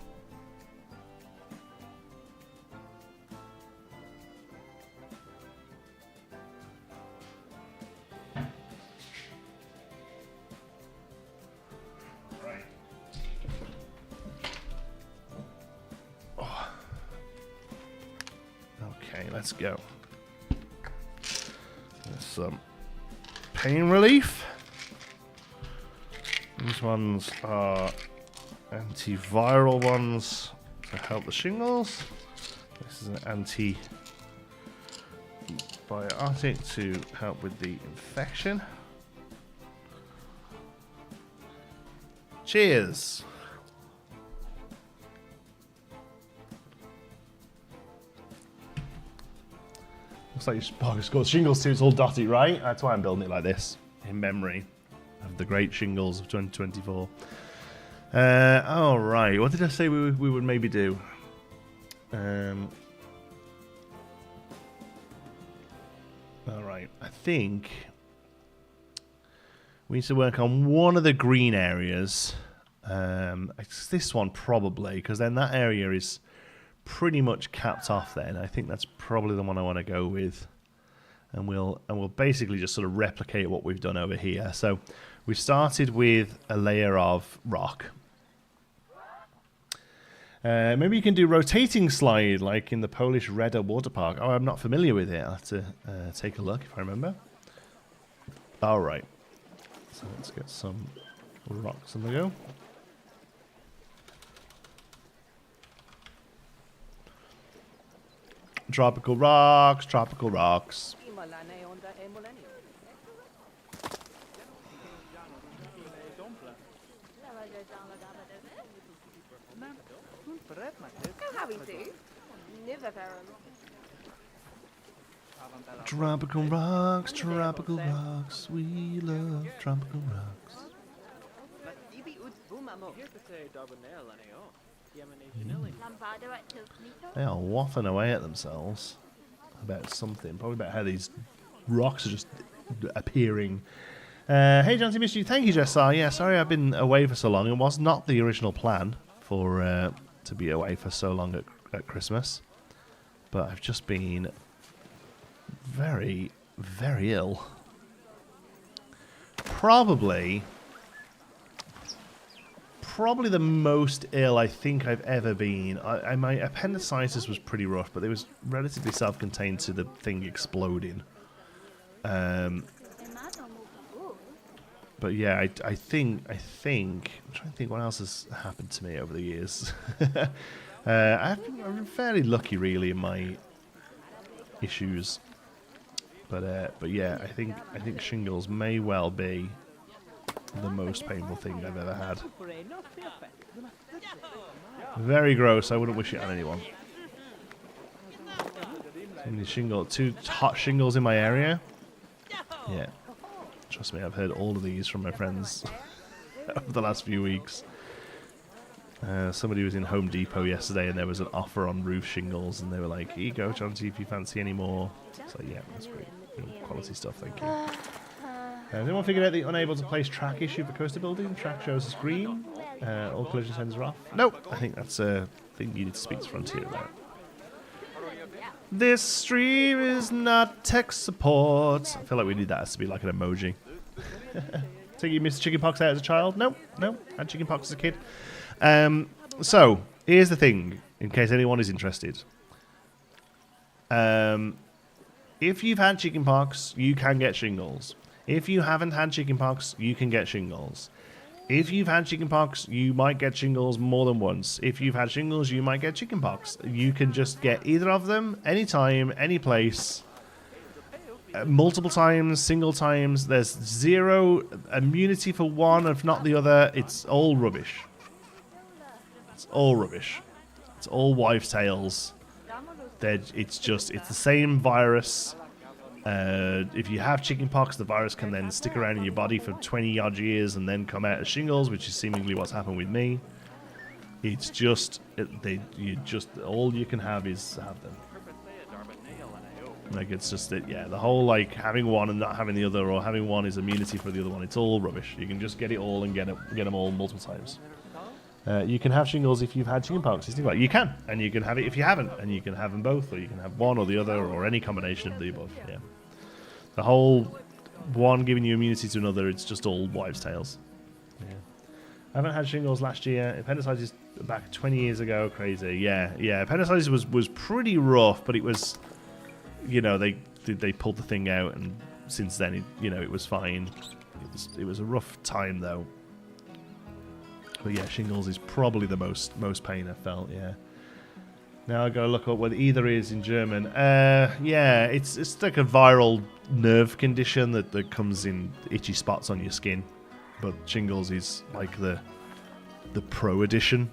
Let's go. There's some pain relief. These ones are antiviral ones to help the shingles. This is an antibiotic to help with the infection. Cheers. Looks like it's got shingles too. It's all dotty, right? That's why I'm building it like this, in memory of the great shingles of 2024. All right. What did I say we would maybe do? All right. I think we need to work on one of the green areas. It's this one probably, because then that area is pretty much capped off then. I think that's probably the one I want to go with. And we'll basically just sort of replicate what we've done over here. So we started with a layer of rock. Maybe you can do rotating slide like in the Polish Reda water park. Oh, I'm not familiar with it. I'll have to take a look if I remember. All right. So let's get some rocks on the go. Tropical rocks, tropical rocks. Tropical rocks, tropical rocks. We love tropical rocks. They are waffling away at themselves about something. Probably about how these rocks are just appearing. Hey, Janty, missed you. Thank you, Jessar. Yeah, sorry I've been away for so long. It was not the original plan for to be away for so long at Christmas. But I've just been very, very ill. Probably the most ill I think I've ever been. My appendicitis was pretty rough, but it was relatively self-contained to the thing exploding. But yeah, I think I'm trying to think what else has happened to me over the years. I've been fairly lucky, really, in my issues. But yeah, I think shingles may well be the most painful thing I've ever had. Very gross. I wouldn't wish it on anyone. Two hot shingles in my area. Yeah. Trust me, I've heard all of these from my friends over the last few weeks. Somebody was in Home Depot yesterday and there was an offer on roof shingles and they were like, here you go, John, see if you fancy any more. So yeah, that's great. Quality stuff, thank you. Has anyone figured out the unable to place track issue for coaster building? Track shows as green. All collision sensors are off. Nope, I think that's a thing you need to speak to Frontier about. This stream is not tech support. I feel like we need that to be like an emoji. So you missed chickenpox out as a child? Nope, I had chickenpox as a kid. So, here's the thing, in case anyone is interested. If you've had chickenpox, you can get shingles. If you haven't had chickenpox, you can get shingles. If you've had chickenpox, you might get shingles more than once. If you've had shingles, you might get chickenpox. You can just get either of them, anytime, any place, multiple times, single times. There's zero immunity for one, if not the other. It's all rubbish. It's all rubbish. It's all wives' tales. It's the same virus. If you have chickenpox, the virus can then stick around in your body for 20 odd years and then come out as shingles, which is seemingly what's happened with me. It's just all you can have is have them. Like it's just that, yeah. The whole like having one and not having the other, or having one is immunity for the other one. It's all rubbish. You can just get it all and get them all multiple times. You can have shingles if you've had chickenpox. You can, and you can have it if you haven't, and you can have them both, or you can have one or the other, or any combination of the above. Yeah, the whole one giving you immunity to another, it's just all wives' tales. Yeah, I haven't had shingles last year. Appendicitis back 20 years ago, crazy. Yeah. Appendicitis was pretty rough, but it was, they pulled the thing out, and since then, it was fine. It was a rough time though. But yeah, shingles is probably the most pain I've felt, yeah. Now I've got to look up what either is in German. Yeah, it's like a viral nerve condition that comes in itchy spots on your skin. But shingles is like the pro edition.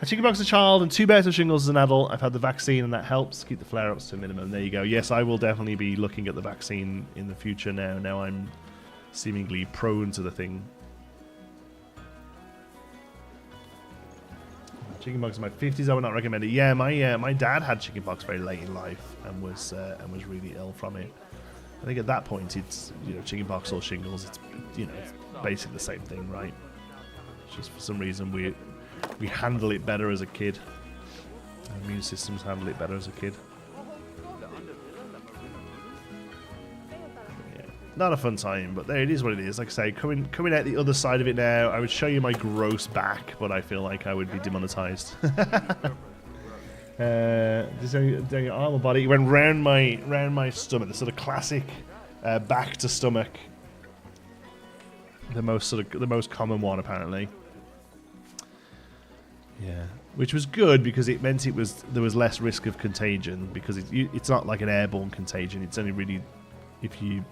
I chickenpox as a child and 2 bouts of shingles as an adult. I've had the vaccine and that helps keep the flare-ups to a minimum. There you go. Yes, I will definitely be looking at the vaccine in the future now. Now I'm seemingly prone to the thing. Chickenpox in my 50s, I would not recommend it. Yeah, my dad had chickenpox very late in life and was really ill from it. I think at that point it's chickenpox or shingles. It's it's basically the same thing, right? It's just for some reason we handle it better as a kid. Our immune systems handle it better as a kid. Not a fun time, but there it is what it is. Like I say, coming out the other side of it now, I would show you my gross back, but I feel like I would be demonetized. Doing armor body. It went round my stomach, the sort of classic back to stomach. The most common one apparently. Yeah, which was good because it meant there was less risk of contagion because it's not like an airborne contagion. It's only really if you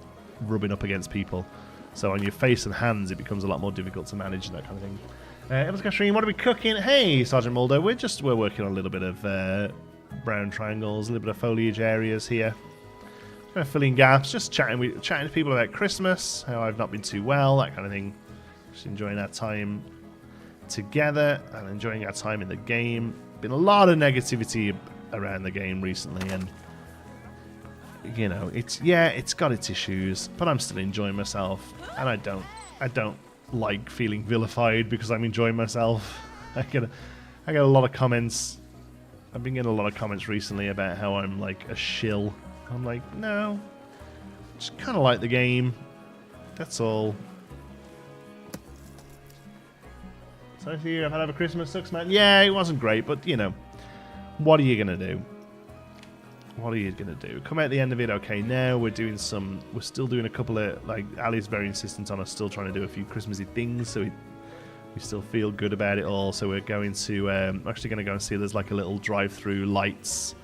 rubbing up against people. So on your face and hands, it becomes a lot more difficult to manage and that kind of thing. Stream, what are we cooking? Hey, Sergeant Mulder, we're working on a little bit of brown triangles, a little bit of foliage areas here. Kind of filling gaps, just chatting to people about Christmas, how I've not been too well, that kind of thing. Just enjoying our time together and enjoying our time in the game. Been a lot of negativity around the game recently, and you know, it's got its issues, but I'm still enjoying myself, and I don't like feeling vilified because I'm enjoying myself. I get a lot of comments. I've been getting a lot of comments recently about how I'm like a shill. I'm like, no, just kind of like the game. That's all. So if you have had a Christmas, sucks, man. Yeah, it wasn't great, but you know, what are you gonna do? What are you gonna do? Come out the end of it okay. Now we're still doing a couple of, like, Ali's very insistent on us still trying to do a few Christmassy things, so we still feel good about it all. So we're going to actually going to go and see. There's like a little drive-through lights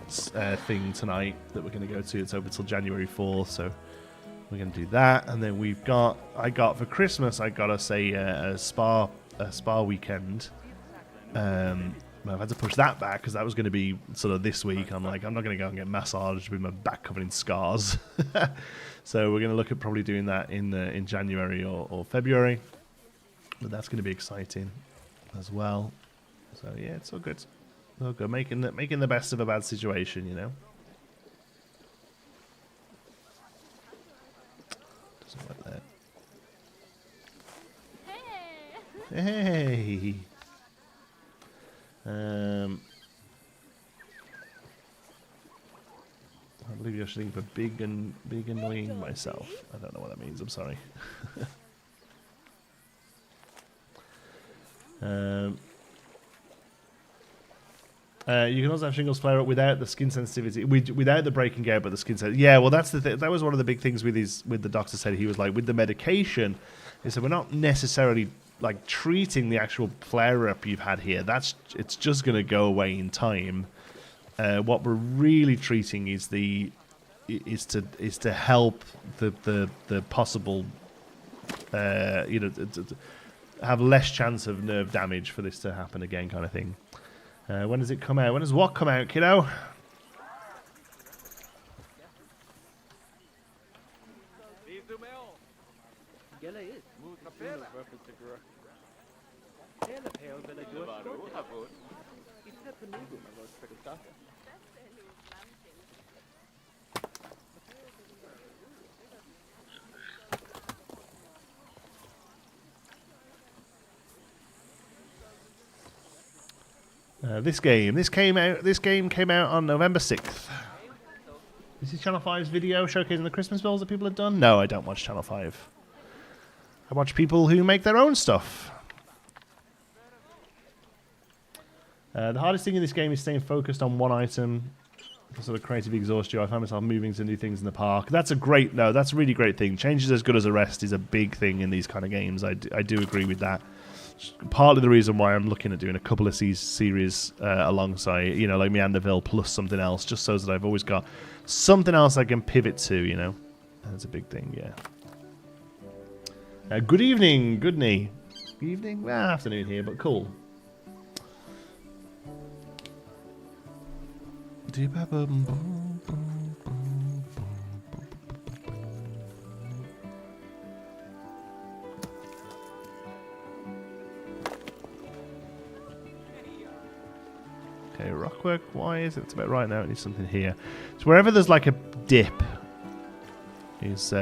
thing tonight that we're going to go to. It's open till January 4th, so we're going to do that. And then for Christmas I got us a spa weekend. I've had to push that back because that was going to be sort of this week. I'm like, I'm not going to go and get massaged with my back covered in scars. So we're going to look at probably doing that in January or February. But that's going to be exciting as well. So yeah, it's all good. All good. Making the best of a bad situation, you know. Doesn't work there. Hey. I believe you're shooting for big annoying myself. I don't know what that means. I'm sorry. You can also have shingles flare up without the skin sensitivity, without the breaking out, but the skin sensitivity. Yeah, well, that's the thing. That was one of the big things with the doctor said. He was like, with the medication, he said, we're not necessarily like treating the actual flare up you've had here. It's just going to go away in time. What we're really treating is to help the possible, have less chance of nerve damage for this to happen again, kind of thing. When does it come out? When does what come out, kiddo? This game came out on November 6th. Is this Channel 5's video showcasing the Christmas bills that people have done? No, I don't watch Channel 5. I watch people who make their own stuff. The hardest thing in this game is staying focused on one item. The sort of creative exhaust you. I find myself moving to new things in the park. That's a really great thing. Change is as good as a rest is a big thing in these kind of games. I do agree with that. Partly the reason why I'm looking at doing a couple of series alongside, like Meanderville plus something else, just so that I've always got something else I can pivot to, That's a big thing, yeah. Good evening, Goodney. Evening? Well, afternoon here, but cool. Okay, rockwork wise, it's about right now. It needs something here. So wherever there's like a dip is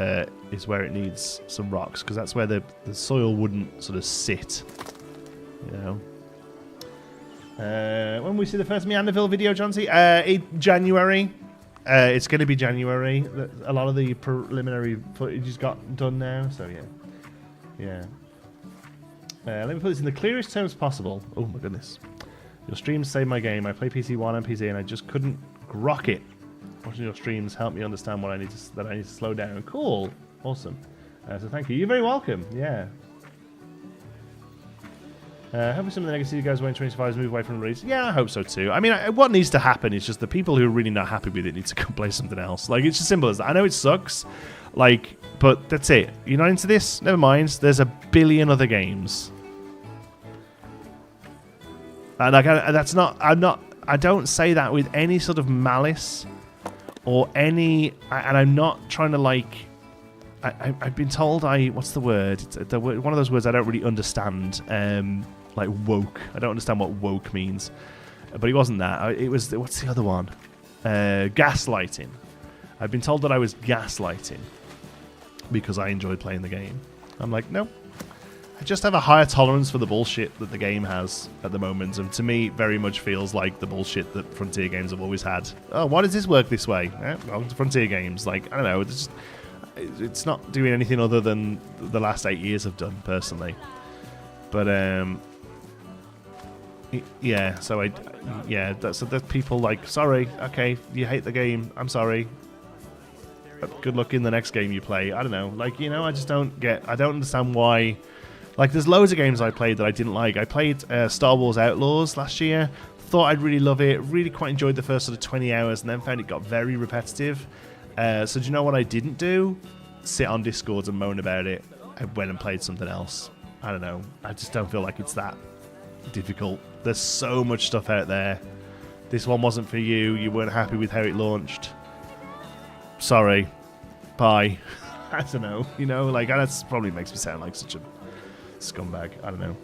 where it needs some rocks, because that's where the soil wouldn't sort of sit. When we see the first Meanderville video, John C, in January. It's going to be January. A lot of the preliminary footage has got done now, so yeah. Let me put this in the clearest terms possible. Oh my goodness. Your streams saved my game. I play PC 1 and PC and I just couldn't grok it. Watching your streams helped me understand what I need to slow down. Cool. Awesome. So thank you. You're very welcome. Yeah. Hopefully some of the legacy guys when 25 move away from the release. Yeah, I hope so too. I mean, what needs to happen is just the people who are really not happy with it need to go play something else. Like, it's as simple as that. I know it sucks, like, but that's it. You're not into this? Never mind. There's a billion other games. And like, I don't say that with any sort of malice or any, and I'm not trying to like, I've been told what's the word? It's one of those words I don't really understand. Like woke. I don't understand what woke means. But it wasn't that. It was, what's the other one? Gaslighting. I've been told that I was gaslighting because I enjoyed playing the game. I'm like, no. I just have a higher tolerance for the bullshit that the game has at the moment. And to me, it very much feels like the bullshit that Frontier games have always had. Oh, why does this work this way? Well, Frontier games. Like, I don't know. It's not doing anything other than the last 8 years have done, personally. But, yeah, so that's people like, sorry, okay, you hate the game, I'm sorry. But good luck in the next game you play. I don't know, like, you know, I don't understand why. Like, there's loads of games I played that I didn't like. I played Star Wars Outlaws last year, thought I'd really love it, really quite enjoyed the first sort of 20 hours, and then found it got very repetitive. So do you know what I didn't do? Sit on Discord and moan about it. I went and played something else. I don't know. I just don't feel like it's that difficult. There's so much stuff out there. This one wasn't for you. You weren't happy with how it launched. Sorry. Bye. I don't know. You know, like, that probably makes me sound like such a scumbag. I don't know.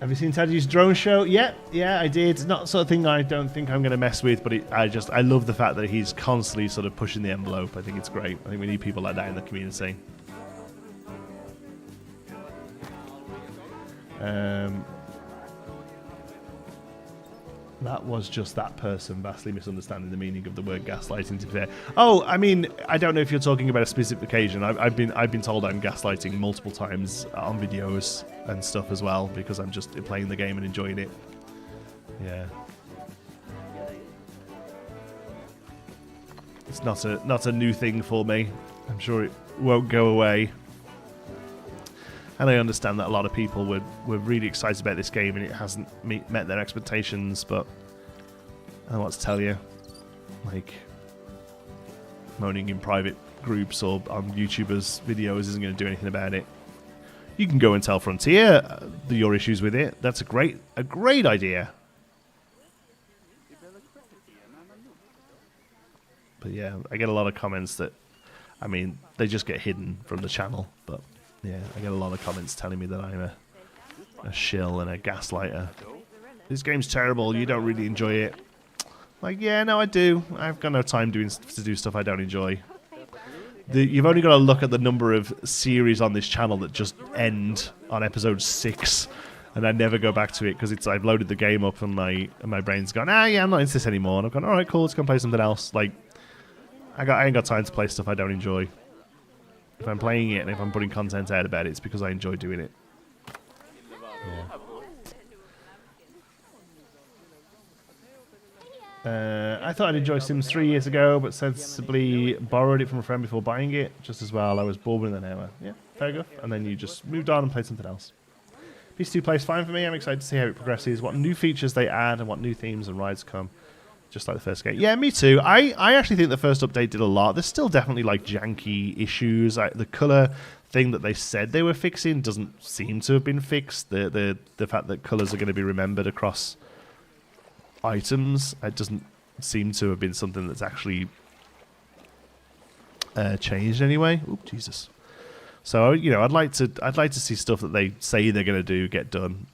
Have you seen Taddy's drone show? Yeah, I did. It's not the sort of thing I don't think I'm going to mess with, but I love the fact that he's constantly sort of pushing the envelope. I think it's great. I think we need people like that in the community. That was just that person vastly misunderstanding the meaning of the word gaslighting, to be fair. Oh, I mean, I don't know if you're talking about a specific occasion. I've been told I'm gaslighting multiple times on videos and stuff as well, because I'm just playing the game and enjoying it. Yeah. It's not a new thing for me. I'm sure it won't go away. And I understand that a lot of people were really excited about this game and it hasn't met their expectations, but I don't know what to tell you. Like, moaning in private groups or on YouTubers' videos isn't going to do anything about it. You can go and tell Frontier your issues with it. That's a great idea. But yeah, I get a lot of comments that, I mean, they just get hidden from the channel, but yeah, I get a lot of comments telling me that I'm a shill and a gaslighter. This game's terrible, you don't really enjoy it. Like, yeah, no, I do. I've got no time to do stuff I don't enjoy. You've only got to look at the number of series on this channel that just end on episode 6, and I never go back to it because I've loaded the game up and my brain's gone, yeah, I'm not into this anymore. And I've gone, all right, cool, let's go play something else. Like, I ain't got time to play stuff I don't enjoy. If I'm playing it and if I'm putting content out about it, it's because I enjoy doing it. Yeah. I thought I'd enjoy Sims 3 years ago, but sensibly borrowed it from a friend before buying it. Just as well, I was bored within an hour. Yeah, fair enough. And then you just moved on and played something else. Piece 2 plays fine for me. I'm excited to see how it progresses, what new features they add, and what new themes and rides come. Just like the first game. Yeah, me too. I actually think the first update did a lot. There's still definitely like janky issues. The colour thing that they said they were fixing doesn't seem to have been fixed. The fact that colours are going to be remembered across items, it doesn't seem to have been something that's actually changed anyway. Oop, Jesus. So, you know, I'd like to see stuff that they say they're going to do get done.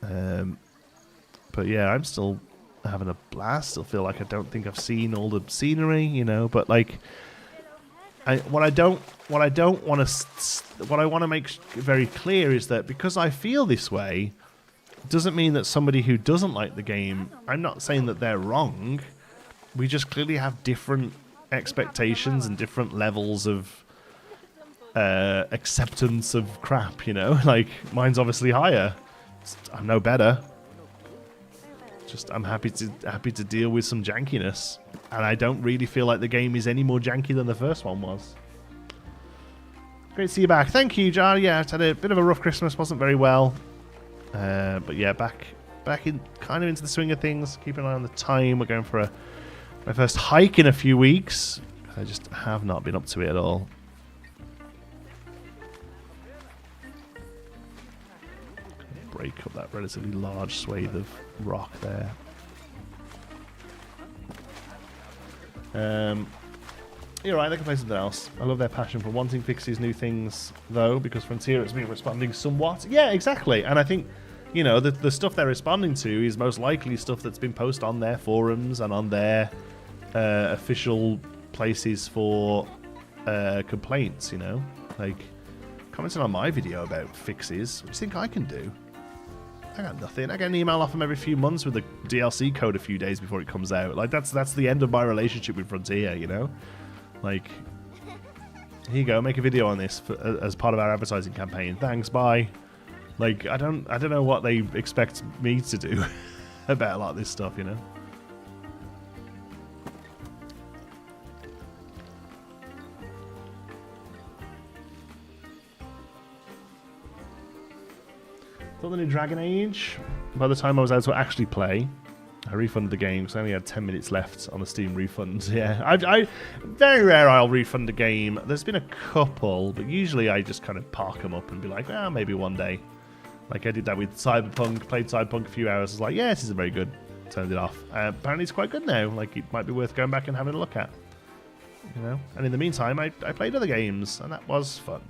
But yeah, I'm still having a blast. Still feel like I don't think I've seen all the scenery, you know. But like, what I want to make very clear is that because I feel this way, doesn't mean that somebody who doesn't like the game, I'm not saying that they're wrong. We just clearly have different expectations and different levels of acceptance of crap, you know? Like, mine's obviously higher. I'm no better. Just, I'm happy to deal with some jankiness. And I don't really feel like the game is any more janky than the first one was. Great to see you back. Thank you, Jar. Yeah, I've had a bit of a rough Christmas. Wasn't very well. But yeah, back in kind of into the swing of things. Keep an eye on the time. We're going for my first hike in a few weeks. I just have not been up to it at all. Break up that relatively large swathe of rock there. You're right, they can play something else. I love their passion for wanting fixes, new things, though, because Frontier has been responding somewhat. Yeah, exactly. And I think, you know, the stuff they're responding to is most likely stuff that's been posted on their forums and on their official places for complaints, you know? Like, commenting on my video about fixes. What do you think I can do? I got nothing. I get an email off them every few months with the DLC code a few days before it comes out. Like, that's the end of my relationship with Frontier, you know? Like, here you go, make a video on this as part of our advertising campaign. Thanks, bye. Like, I don't know what they expect me to do about a lot of this stuff, you know? Thought the new Dragon Age. By the time I was able to actually play, I refunded the game because I only had 10 minutes left on the Steam refund. Yeah, I very rare I'll refund a game. There's been a couple, but usually I just kind of park them up and be like, well, maybe one day. Like I did that with Cyberpunk, played Cyberpunk a few hours. I was like, yeah, this isn't very good. Turned it off. Apparently it's quite good now. Like it might be worth going back and having a look at. You know? And in the meantime, I played other games, and that was fun.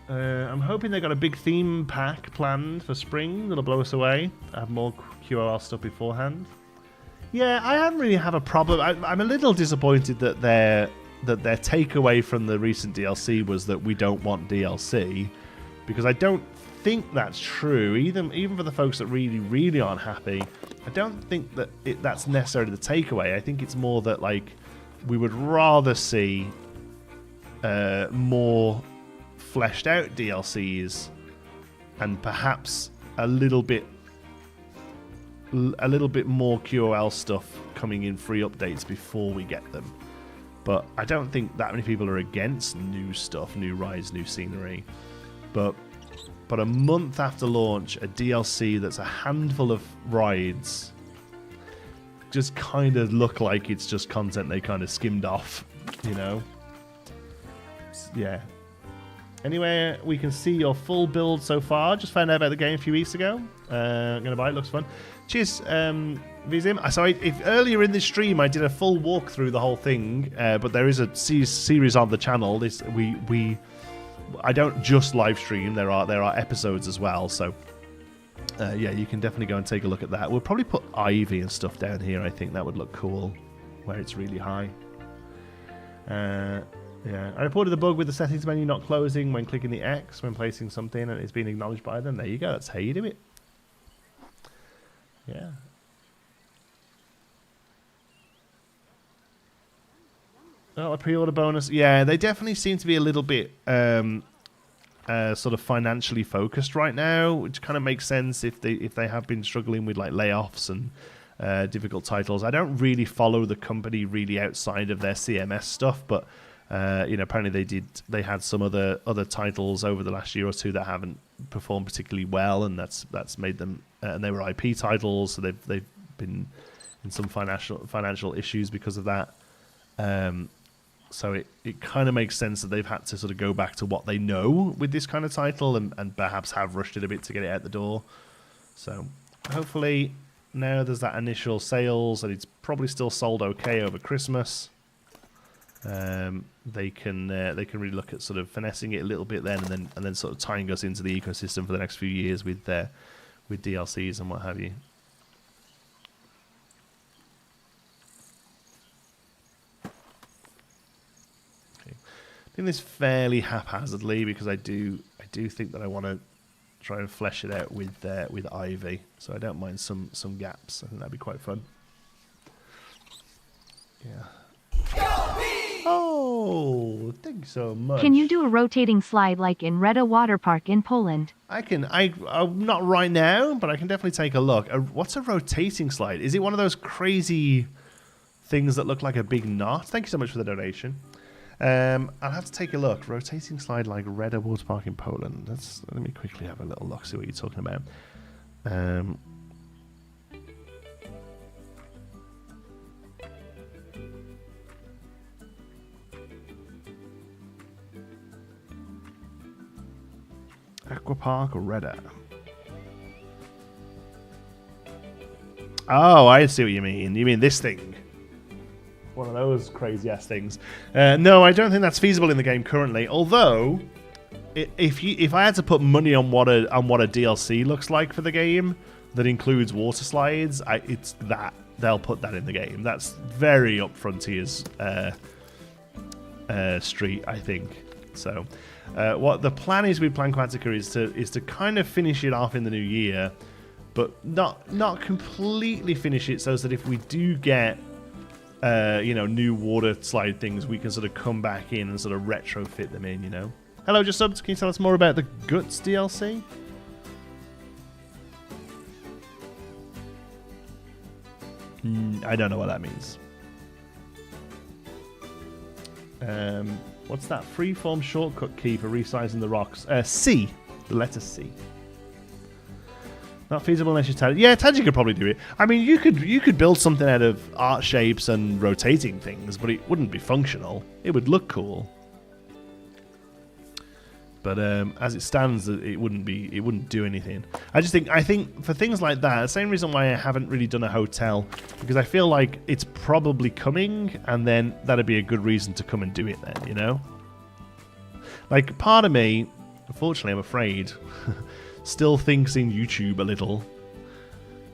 I'm hoping they got a big theme pack planned for spring that'll blow us away. I have more QOL stuff beforehand. Yeah, I don't really have a problem. I'm a little disappointed that their takeaway from the recent DLC was that we don't want DLC, because I don't think that's true. Even for the folks that really, really aren't happy, I don't think that that's necessarily the takeaway. I think it's more that like we would rather see more fleshed out DLCs and perhaps a little bit more QOL stuff coming in free updates before we get them. But I don't think that many people are against new stuff, new rides, new scenery. But a month after launch, a DLC that's a handful of rides just kind of look like it's just content they kind of skimmed off, you know? Yeah. Anyway, we can see your full build so far. Just found out about the game a few weeks ago. I'm going to buy it. Looks fun. Cheers, Vizim. So if earlier in this stream I did a full walkthrough the whole thing, but there is a series on the channel. I don't just live stream. There are episodes as well. So yeah, you can definitely go and take a look at that. We'll probably put ivy and stuff down here. I think that would look cool, where it's really high. Yeah, I reported the bug with the settings menu not closing when clicking the X when placing something, and it's been acknowledged by them. There you go. That's how you do it. Yeah. Oh, a pre-order bonus. Yeah, they definitely seem to be a little bit sort of financially focused right now, which kind of makes sense if they have been struggling with like layoffs and difficult titles. I don't really follow the company really outside of their CMS stuff, but you know, apparently they had some other titles over the last year or two that haven't performed particularly well, and that's made them and they were IP titles, so they've been in some financial issues because of that. So it kind of makes sense that they've had to sort of go back to what they know with this kind of title and perhaps have rushed it a bit to get it out the door. So hopefully now there's that initial sales and it's probably still sold okay over Christmas. they can really look at sort of finessing it a little bit then, and then sort of tying us into the ecosystem for the next few years with DLCs and what have you. Okay. Doing this fairly haphazardly because I do think that I want to try and flesh it out with ivy, so I don't mind some gaps. I think that'd be quite fun. Yeah. Oh, thank you so much. Can you do a rotating slide like in Reda Water Park in Poland? I can. Not right now, but I can definitely take a look. What's a rotating slide? Is it one of those crazy things that look like a big knot? Thank you so much for the donation. I'll have to take a look. Rotating slide like Reda Water Park in Poland. Let me quickly have a little look, see what you're talking about. Aqua Park or Reda? Oh, I see what you mean. You mean this thing? One of those crazy ass things. No, I don't think that's feasible in the game currently. Although, if I had to put money on what a DLC looks like for the game that includes water slides, it's that they'll put that in the game. That's very up Frontier's street, I think. So, what the plan is with Plan Quantica is to kind of finish it off in the new year, but not completely finish it, so that if we do get new water slide things, we can sort of come back in and sort of retrofit them in, you know. Hello, just subs. Can you tell us more about the Guts DLC? I don't know what that means. What's that? Freeform shortcut key for resizing the rocks. C. The letter C. Not feasible unless you Taji. Yeah, Taji could probably do it. I mean, you could build something out of art shapes and rotating things, but it wouldn't be functional. It would look cool. But as it stands, it wouldn't do anything. I think for things like that, the same reason why I haven't really done a hotel, because I feel like it's probably coming, and then that'd be a good reason to come and do it then, you know? Like, part of me, unfortunately, I'm afraid, still thinks in YouTube a little.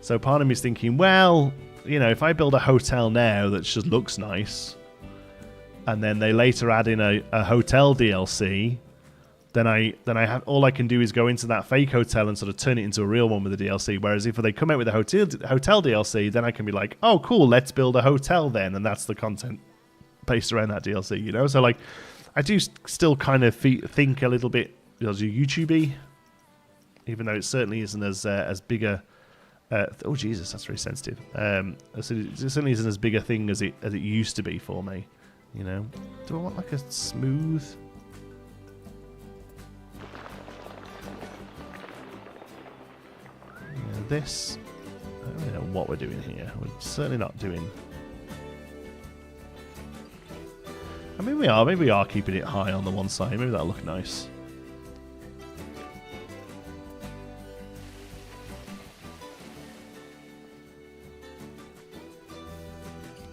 So part of me is thinking, well, you know, if I build a hotel now that just looks nice, and then they later add in a hotel DLC, then I have all I can do is go into that fake hotel and sort of turn it into a real one with the DLC. Whereas if they come out with a hotel DLC, then I can be like, oh, cool, let's build a hotel then, and that's the content based around that DLC, you know. So like, I do still kind of think a little bit YouTube-y, even though it certainly isn't as big a. Oh Jesus, that's very sensitive. It certainly isn't as big a thing as it used to be for me, you know. Do I want like a smooth? This, I don't really know what we're doing here. We're certainly not doing. I mean, maybe we are keeping it high on the one side. Maybe that'll look nice.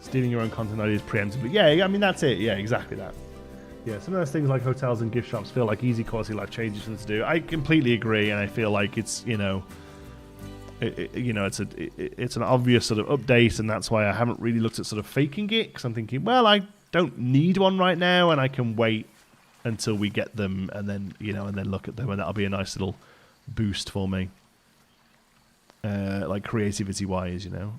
Stealing your own content ideas preemptively. Yeah, I mean, that's it. Yeah, exactly that. Yeah, some of those things like hotels and gift shops feel like easy quality life changes for them to do. I completely agree, and I feel like it's, you know, it's an obvious sort of update, and that's why I haven't really looked at sort of faking it, because I'm thinking, well, I don't need one right now, and I can wait until we get them, and then and then look at them, and that'll be a nice little boost for me, like creativity wise, you know.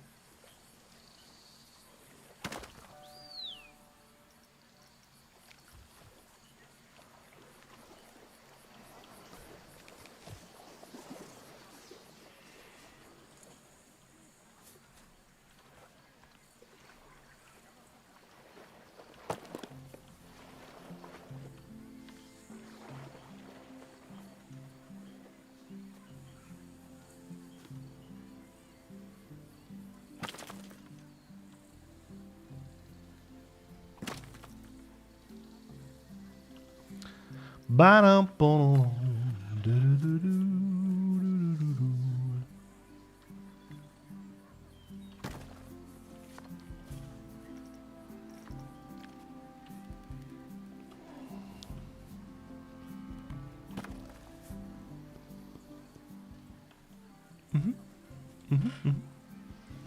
Have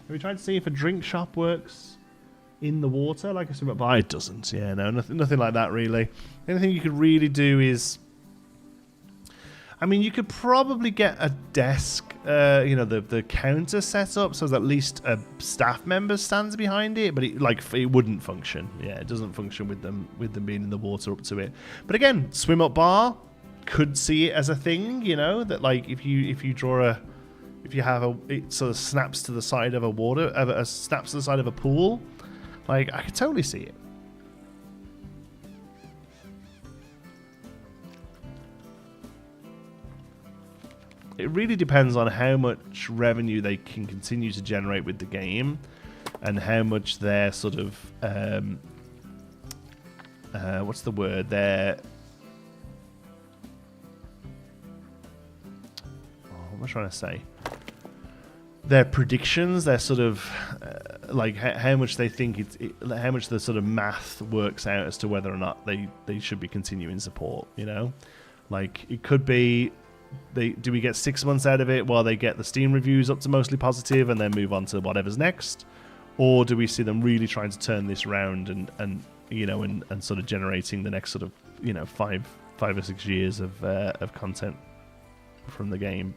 we tried to see if a drink shop works in the water? Like I said, but it doesn't. Yeah, no, nothing like that really. The only thing you could really do is, I mean, you could probably get a desk, the counter set up so that at least a staff member stands behind it, but it wouldn't function. Yeah, it doesn't function with them being in the water up to it. But again, swim up bar, could see it as a thing, that like if you have it sort of snaps to the side of snaps to the side of a pool, like I could totally see it. It really depends on how much revenue they can continue to generate with the game, and how much their sort of what's the word? What am I trying to say? Their predictions, their sort of like how much they think how much the sort of math works out as to whether or not they should be continuing support. Like it could be. Do we get 6 months out of it while they get the Steam reviews up to mostly positive and then move on to whatever's next, or do we see them really trying to turn this around and sort of generating the next sort of 5 or 6 years of content from the game?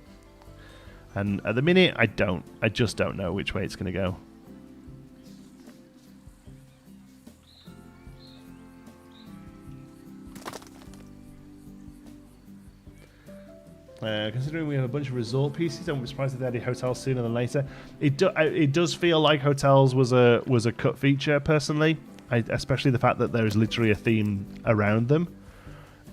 And at the minute, I just don't know which way it's going to go. Considering we have a bunch of resort pieces, I'm surprised that they added hotels sooner than later. It does feel like hotels was a cut feature, personally. Especially the fact that there is literally a theme around them,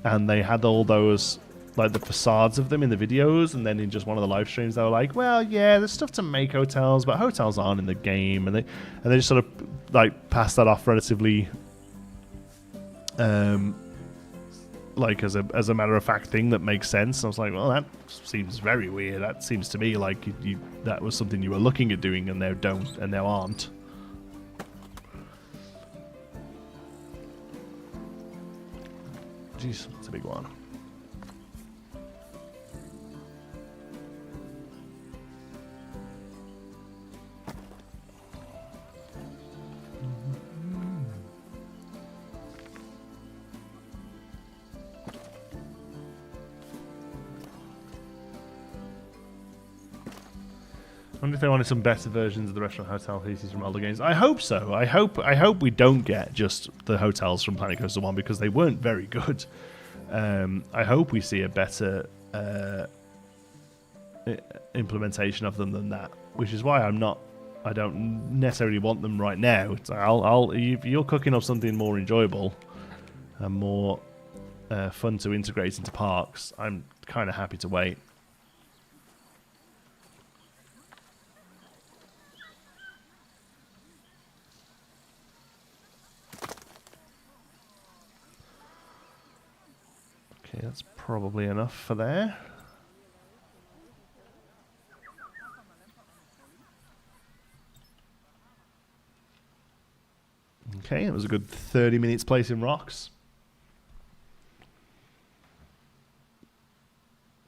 and they had all those like the facades of them in the videos, and then in just one of the live streams they were like, well, yeah, there's stuff to make hotels, but hotels aren't in the game, and they just sort of like passed that off relatively like as a matter of fact thing that makes sense. I was like, well, that seems very weird. That seems to me like that was something you were looking at doing, and now aren't. Jeez, it's a big one. I wonder if they wanted some better versions of the restaurant hotel pieces from older games. I hope so. I hope we don't get just the hotels from Planet Coaster 1, because they weren't very good. I hope we see a better implementation of them than that, which is why I don't necessarily want them right now. So if you're cooking up something more enjoyable and more fun to integrate into parks, I'm kind of happy to wait. Okay, that's probably enough for there. Okay, it was a good 30 minutes placing rocks.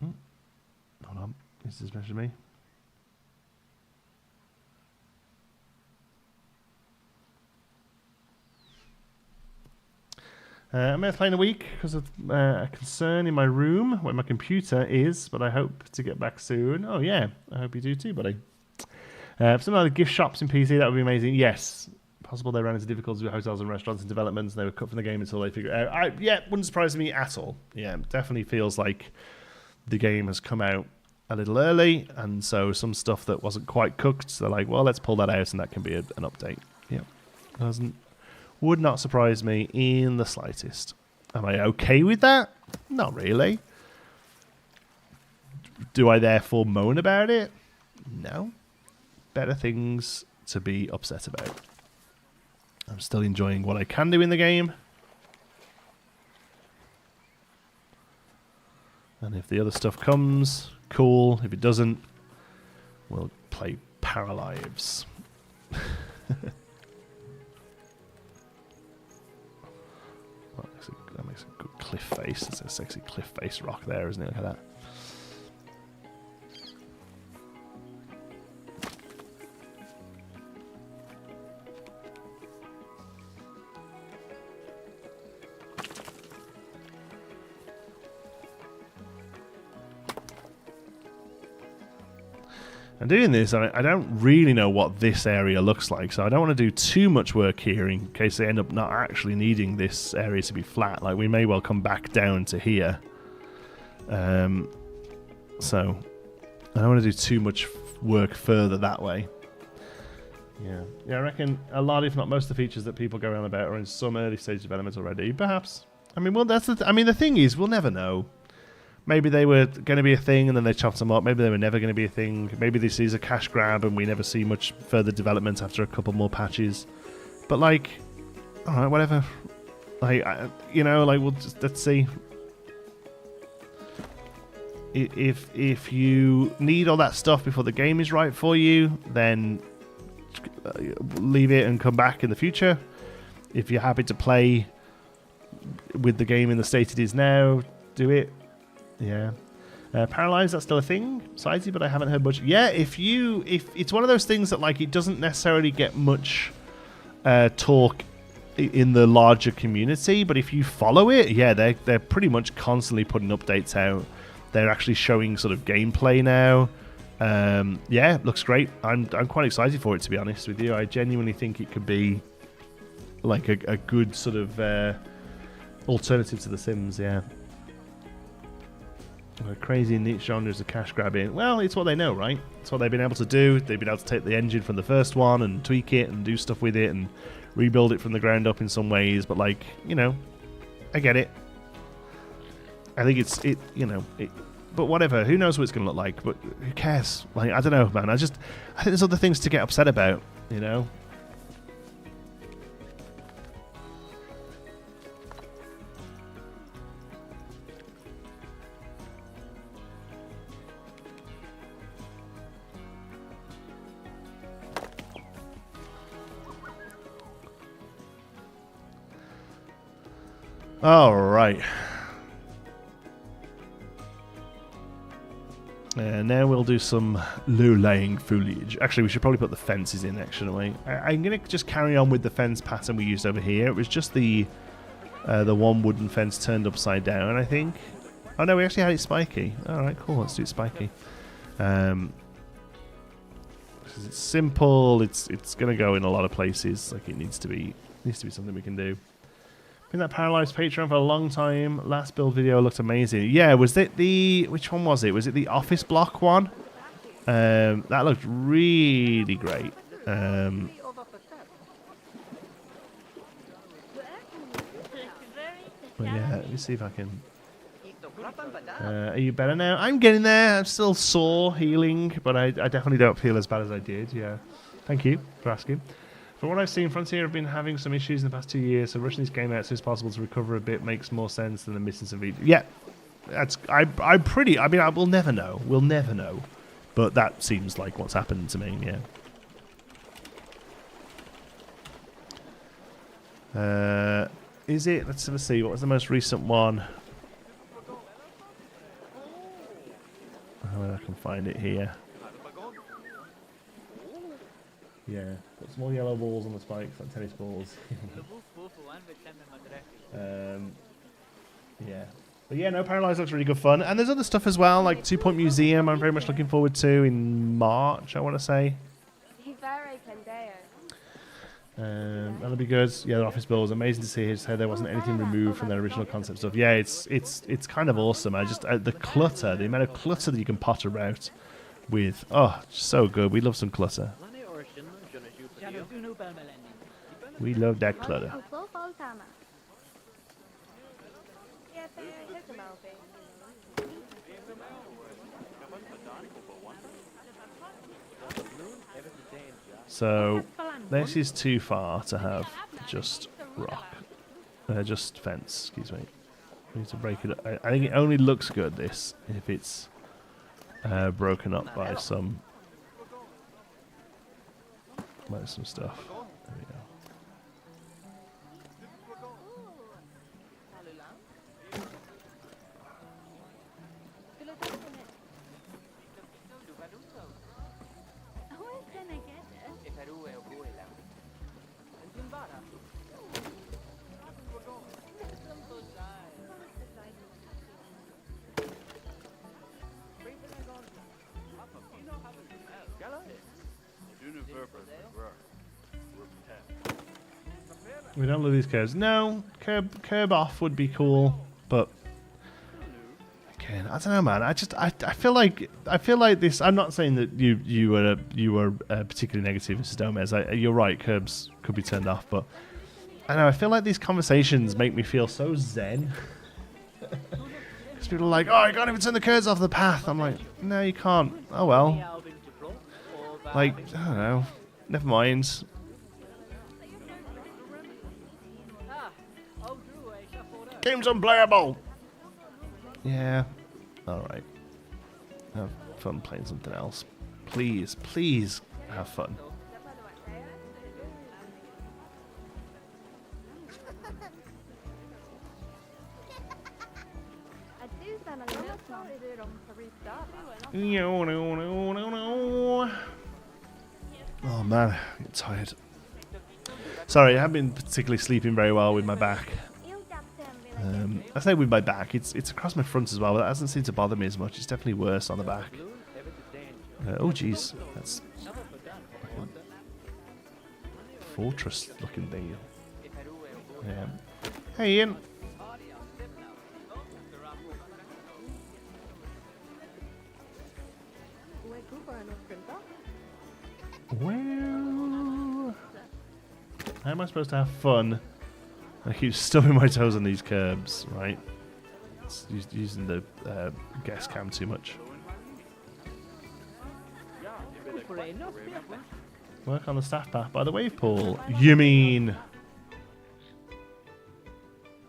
Hold on, is this measure me? I'm going to play in a week because of a concern in my room where my computer is, but I hope to get back soon. Oh yeah, I hope you do too, buddy. Some other gift shops in PC, that would be amazing. Yes, possible they ran into difficulties with hotels and restaurants and developments, and they were cut from the game until they figured it out. Yeah, wouldn't surprise me at all. Yeah, definitely feels like the game has come out a little early, and so some stuff that wasn't quite cooked, so they're like, well, let's pull that out, and that can be an update. Yeah, would not surprise me in the slightest. Am I okay with that? Not really. Do I therefore moan about it? No. Better things to be upset about. I'm still enjoying what I can do in the game. And if the other stuff comes, cool. If it doesn't, we'll play Paralives. That makes a good cliff face. It's a sexy cliff face rock there, isn't it? Look at that. And doing this, I don't really know what this area looks like, so I don't want to do too much work here in case they end up not actually needing this area to be flat. Like, we may well come back down to here. So I don't want to do too much work further that way. Yeah, I reckon a lot, if not most, of the features that people go around about are in some early stage development already. Perhaps. I mean, well, the thing is, we'll never know. Maybe they were going to be a thing and then they chopped them up. Maybe they were never going to be a thing. Maybe this is a cash grab and we never see much further development after a couple more patches. But, like, alright, whatever. Like, we'll just, let's see. If you need all that stuff before the game is right for you, then leave it and come back in the future. If you're happy to play with the game in the state it is now, do it. Yeah. Paralyzed, that's still a thing, Sidesy, but I haven't heard much. Yeah, if it's one of those things that, like, it doesn't necessarily get much talk in the larger community, but if you follow it, yeah, they're pretty much constantly putting updates out. They're actually showing sort of gameplay now. Yeah, looks great. I'm quite excited for it, to be honest with you. I genuinely think it could be like a good sort of alternative to The Sims, yeah. Crazy niche genres of cash grabbing. Well, it's what they know, right? It's what they've been able to do. They've been able to take the engine from the first one and tweak it and do stuff with it and rebuild it from the ground up in some ways. But, like, I get it. I think it. But whatever. Who knows what it's going to look like? But who cares? Like, I don't know, man. I think there's other things to get upset about, All right. And now we'll do some low-lying foliage. Actually, we should probably put the fences in, actually. I'm going to just carry on with the fence pattern we used over here. It was just the one wooden fence turned upside down, I think. Oh, no, we actually had it spiky. All right, cool. Let's do it spiky. It's simple. It's going to go in a lot of places. Like, it needs to be something we can do. Been that paralyzed Patreon for a long time. Last build video looked amazing. Yeah, was it which one was it? Was it the office block one? That looked really great. But yeah, let me see if I can. Are you better now? I'm getting there. I'm still sore, healing, but I definitely don't feel as bad as I did. Yeah, thank you for asking. From what I've seen, Frontier have been having some issues in the past 2 years, so rushing this game out as soon as possible to recover a bit makes more sense than the missing some features. Yeah, I'm pretty. I mean, we'll never know. We'll never know, but that seems like what's happened to me. Yeah. Is it? Let's see. What was the most recent one? Oh, I can find it here. Yeah, put small yellow balls on the spikes like tennis balls. Yeah. But yeah, no, Paralyzed looks really good fun. And there's other stuff as well, like 2 Point Museum I'm very much looking forward to in March, I want to say. That'll be good. Yeah, the office build was amazing to see how there wasn't anything removed from their original concept stuff. Yeah, it's kind of awesome. I just the clutter, the amount of clutter that you can potter out with. Oh, so good. We love some clutter. We love that clutter. So this is too far to have just rock, just fence. Excuse me. We need to break it up. I think it only looks good this if it's broken up by some stuff. There we go. We don't love these curbs. No, curb off would be cool, but again, I don't know, man. I feel like this. I'm not saying that you were particularly negative, Mrs. Gomez. You're right. Curbs could be turned off, but I know. I feel like these conversations make me feel so zen. Because people are like, "Oh, you can't even turn the curbs off the path." I'm like, "No, you can't." Oh well. Like, I don't know. Never mind. Game's unplayable. Yeah. Alright. Have fun playing something else. Please, please have fun. Oh man, I'm tired. Sorry, I haven't been particularly sleeping very well with my back. I say with my back, it's across my front as well, but that doesn't seem to bother me as much. It's definitely worse on the back. Oh jeez, that's fortress looking thing. Yeah. Hey Ian. Well, how am I supposed to have fun? I keep stubbing my toes on these curbs, right? It's using the guest cam too much. Work on the staff path by the wave pool. You mean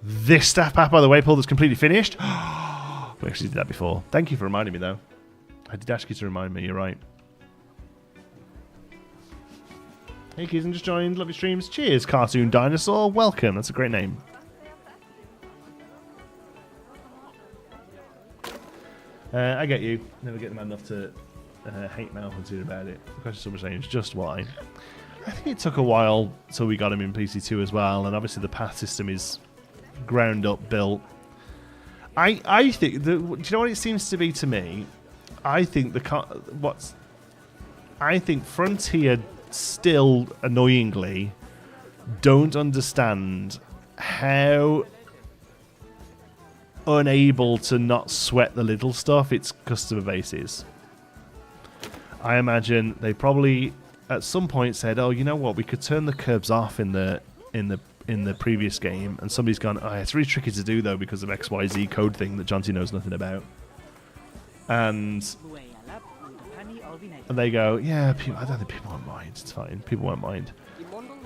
this staff path by the wave pool that's completely finished? We actually did that before. Thank you for reminding me, though. I did ask you to remind me. You're right. Hey, Keeson just joined. Love your streams. Cheers, Cartoon Dinosaur. Welcome. That's a great name. I get you. Never get the man enough to hate Malcolm about it. The question someone saying is just why. I think it took a while till we got him in PC2 as well, and obviously the path system is ground up built. I think do you know what it seems to be to me? I think Frontier still annoyingly don't understand how unable to not sweat the little stuff its customer base is. I imagine they probably at some point said, "Oh, you know what? We could turn the curbs off in the previous game," and somebody's gone, "Oh, it's really tricky to do though because of XYZ code thing that Jonty knows nothing about." And they go, "Yeah, I don't think people won't mind. It's fine. People won't mind."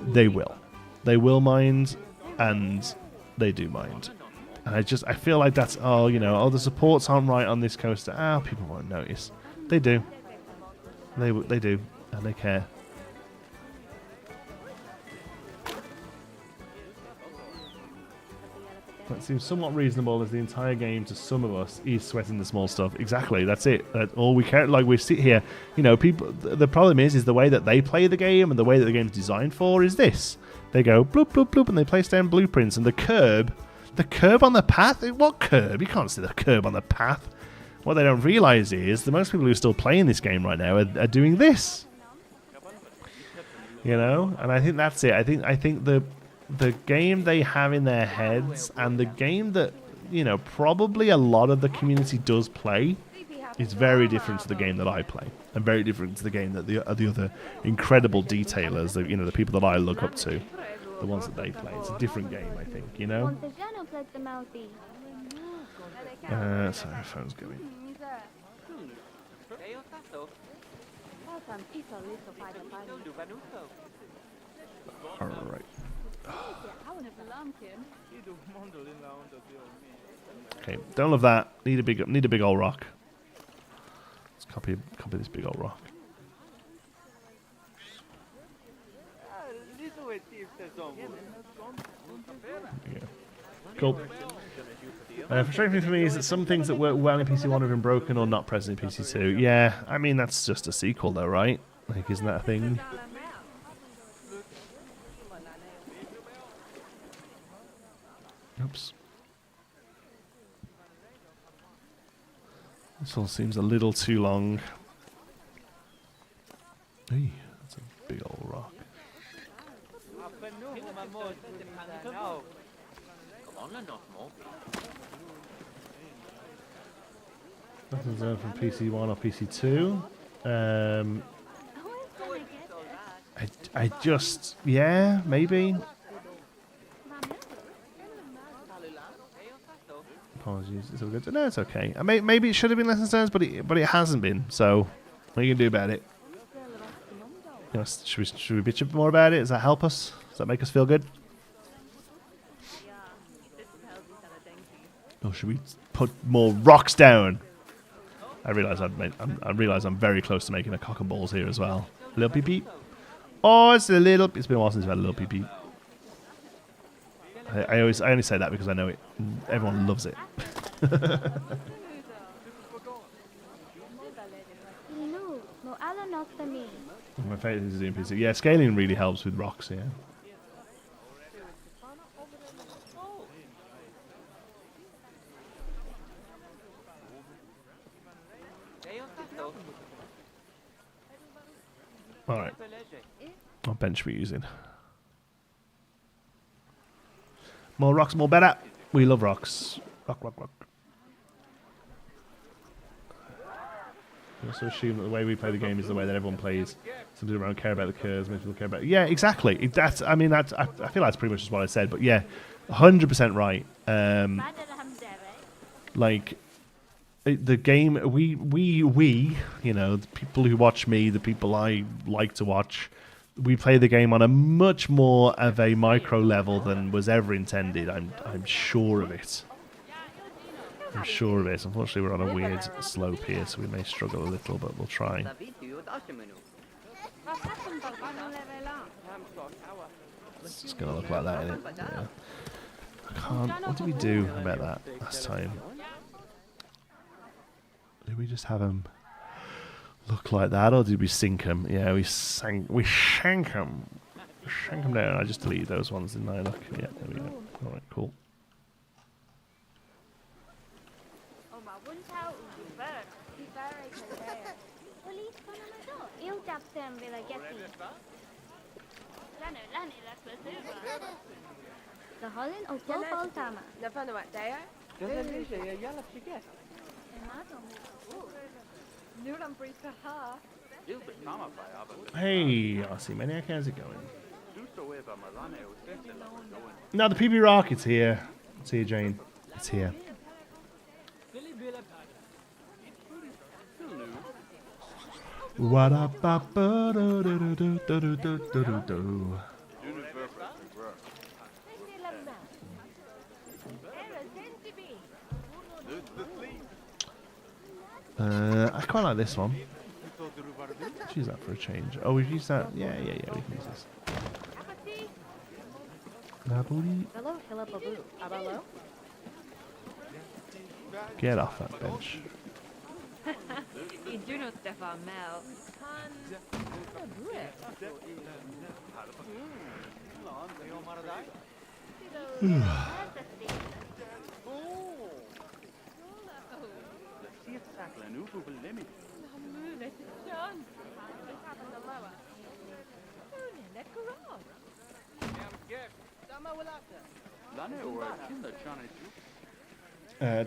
They will. They will mind, and they do mind. And I feel like that's, the supports aren't right on this coaster. People won't notice. They do. They do, and they care. That seems somewhat reasonable as the entire game to some of us is sweating the small stuff. Exactly, that's it. That's all we care. Like we sit here, people. The problem is the way that they play the game and the way that the game's designed for is this. They go bloop bloop bloop and they place down blueprints and the curb on the path. What curb? You can't see the curb on the path. What they don't realize is that most people who are still playing this game right now are doing this. And I think that's it. I think the game they have in their heads and the game that, probably a lot of the community does play is very different to the game that I play and very different to the game that the other incredible detailers, the people that I look up to, the ones that they play. It's a different game, I think, Sorry, my phone's going. Alright. Okay, don't love that. Need a big old rock. Let's copy this big old rock. Yeah. Cool. Frustrating for me is that some things that work well in PC1 have been broken or not present in PC2. Yeah, I mean that's just a sequel though, right? Like, isn't that a thing? Oops. This all seems a little too long. Hey, that's a big old rock. Nothing's done from PC1 or PC2. I just, yeah, maybe. Apologies, it's all good. No, it's okay. Maybe it should have been lessons turns, but it hasn't been. So, what are you gonna do about it? You know, should we bitch a bit more about it? Does that help us? Does that make us feel good? Or should we put more rocks down? I realize I'm very close to making a cock and balls here as well. A little peep peep. Oh, it's a little. It's been a while since I've had a little peep peep. I only say that because I know it. Everyone loves it. My favourite is doing PC. Yeah, scaling really helps with rocks. Yeah. All right. What bench are we using? More rocks, more better. We love rocks. Rock, rock, rock. I also assume that the way we play the game is the way that everyone plays. Some people don't care about the curves, most people care about. Yeah, exactly. I feel that's pretty much just what I said. But yeah, 100% right. The game, we, you know, the people who watch me, the people I like to watch, we play the game on a much more of a micro level than was ever intended. I'm sure of it. I'm sure of it. Unfortunately, we're on a weird slope here, so we may struggle a little, but we'll try. It's just going to look like that, isn't it? Yeah. I can't. What did we do about that last time? Did we just have him look like that, or did we sink him? Yeah, we shank him. Shank him down. I just deleted those ones, didn't I? Look. Yeah, there we go. All right, cool. Hey, RC Maniac, how's it going? No, the PB Rock, it's here. It's here, Jane. It's here. What up, I quite like this one. Let's use that for a change. Oh, we've used that. Yeah, we can use this. Get off that bench.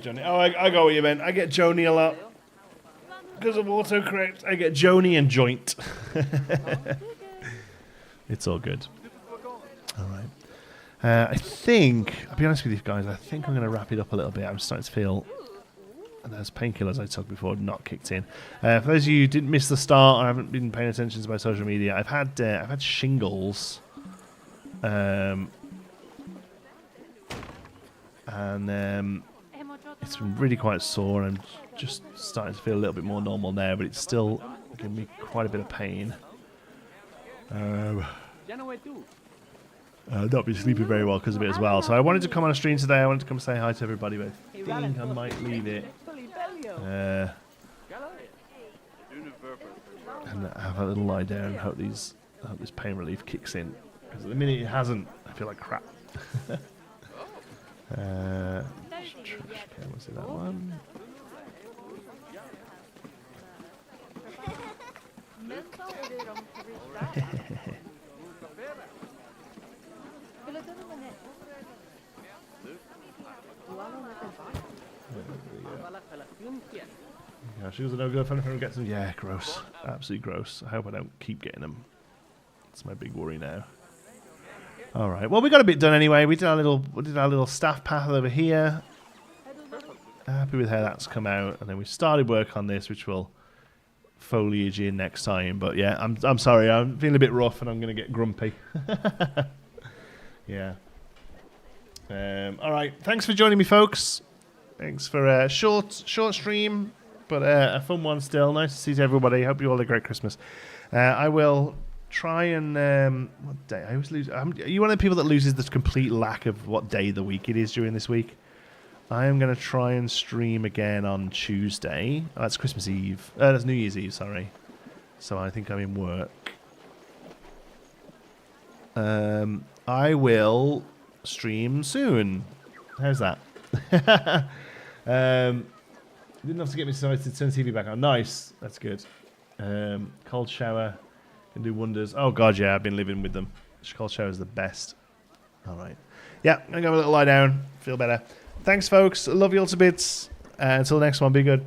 Johnny. Oh, I got what you meant. I get Joni a lot. Because of autocorrect, I get Joni and joint. It's all good. All right. I think, I'll be honest with you guys, I think I'm going to wrap it up a little bit. I'm starting to feel those painkillers I took before not kicked in. For those of you who didn't miss the start or haven't been paying attention to my social media, I've had shingles. And it's been really quite sore, and I'm just starting to feel a little bit more normal now, but it's still giving me quite a bit of pain. Not been sleeping very well because of it as well. So I wanted to come on a stream today. I wanted to come say hi to everybody, but I think I might leave it and have a little lie down and hope this pain relief kicks in. Because at the minute it hasn't, I feel like crap. Okay, let's do that one. Yeah, sugars are no good. If I get some, yeah, gross, absolutely gross. I hope I don't keep getting them. That's my big worry now. All right. Well, we got a bit done anyway. We did our little staff path over here. Happy with how that's come out, and then we started work on this, which will foliage in next time. But yeah, I'm sorry. I'm feeling a bit rough, and I'm going to get grumpy. Yeah. All right. Thanks for joining me, folks. Thanks for a short stream, but a fun one still. Nice to see everybody. Hope you all had a great Christmas. I will try and what day? I always lose. Are you one of the people that loses this complete lack of what day of the week it is during this week? I am going to try and stream again on Tuesday. Oh, that's Christmas Eve. That's New Year's Eve. Sorry. So I think I'm in work. I will stream soon. How's that? Didn't have to get me started to turn the TV back on. Nice. That's good. Cold shower can do wonders. Oh, God, yeah. I've been living with them. Cold shower is the best. All right. Yeah, I'm going to have a little lie down. Feel better. Thanks, folks. Love you all to bits. Until the next one, be good.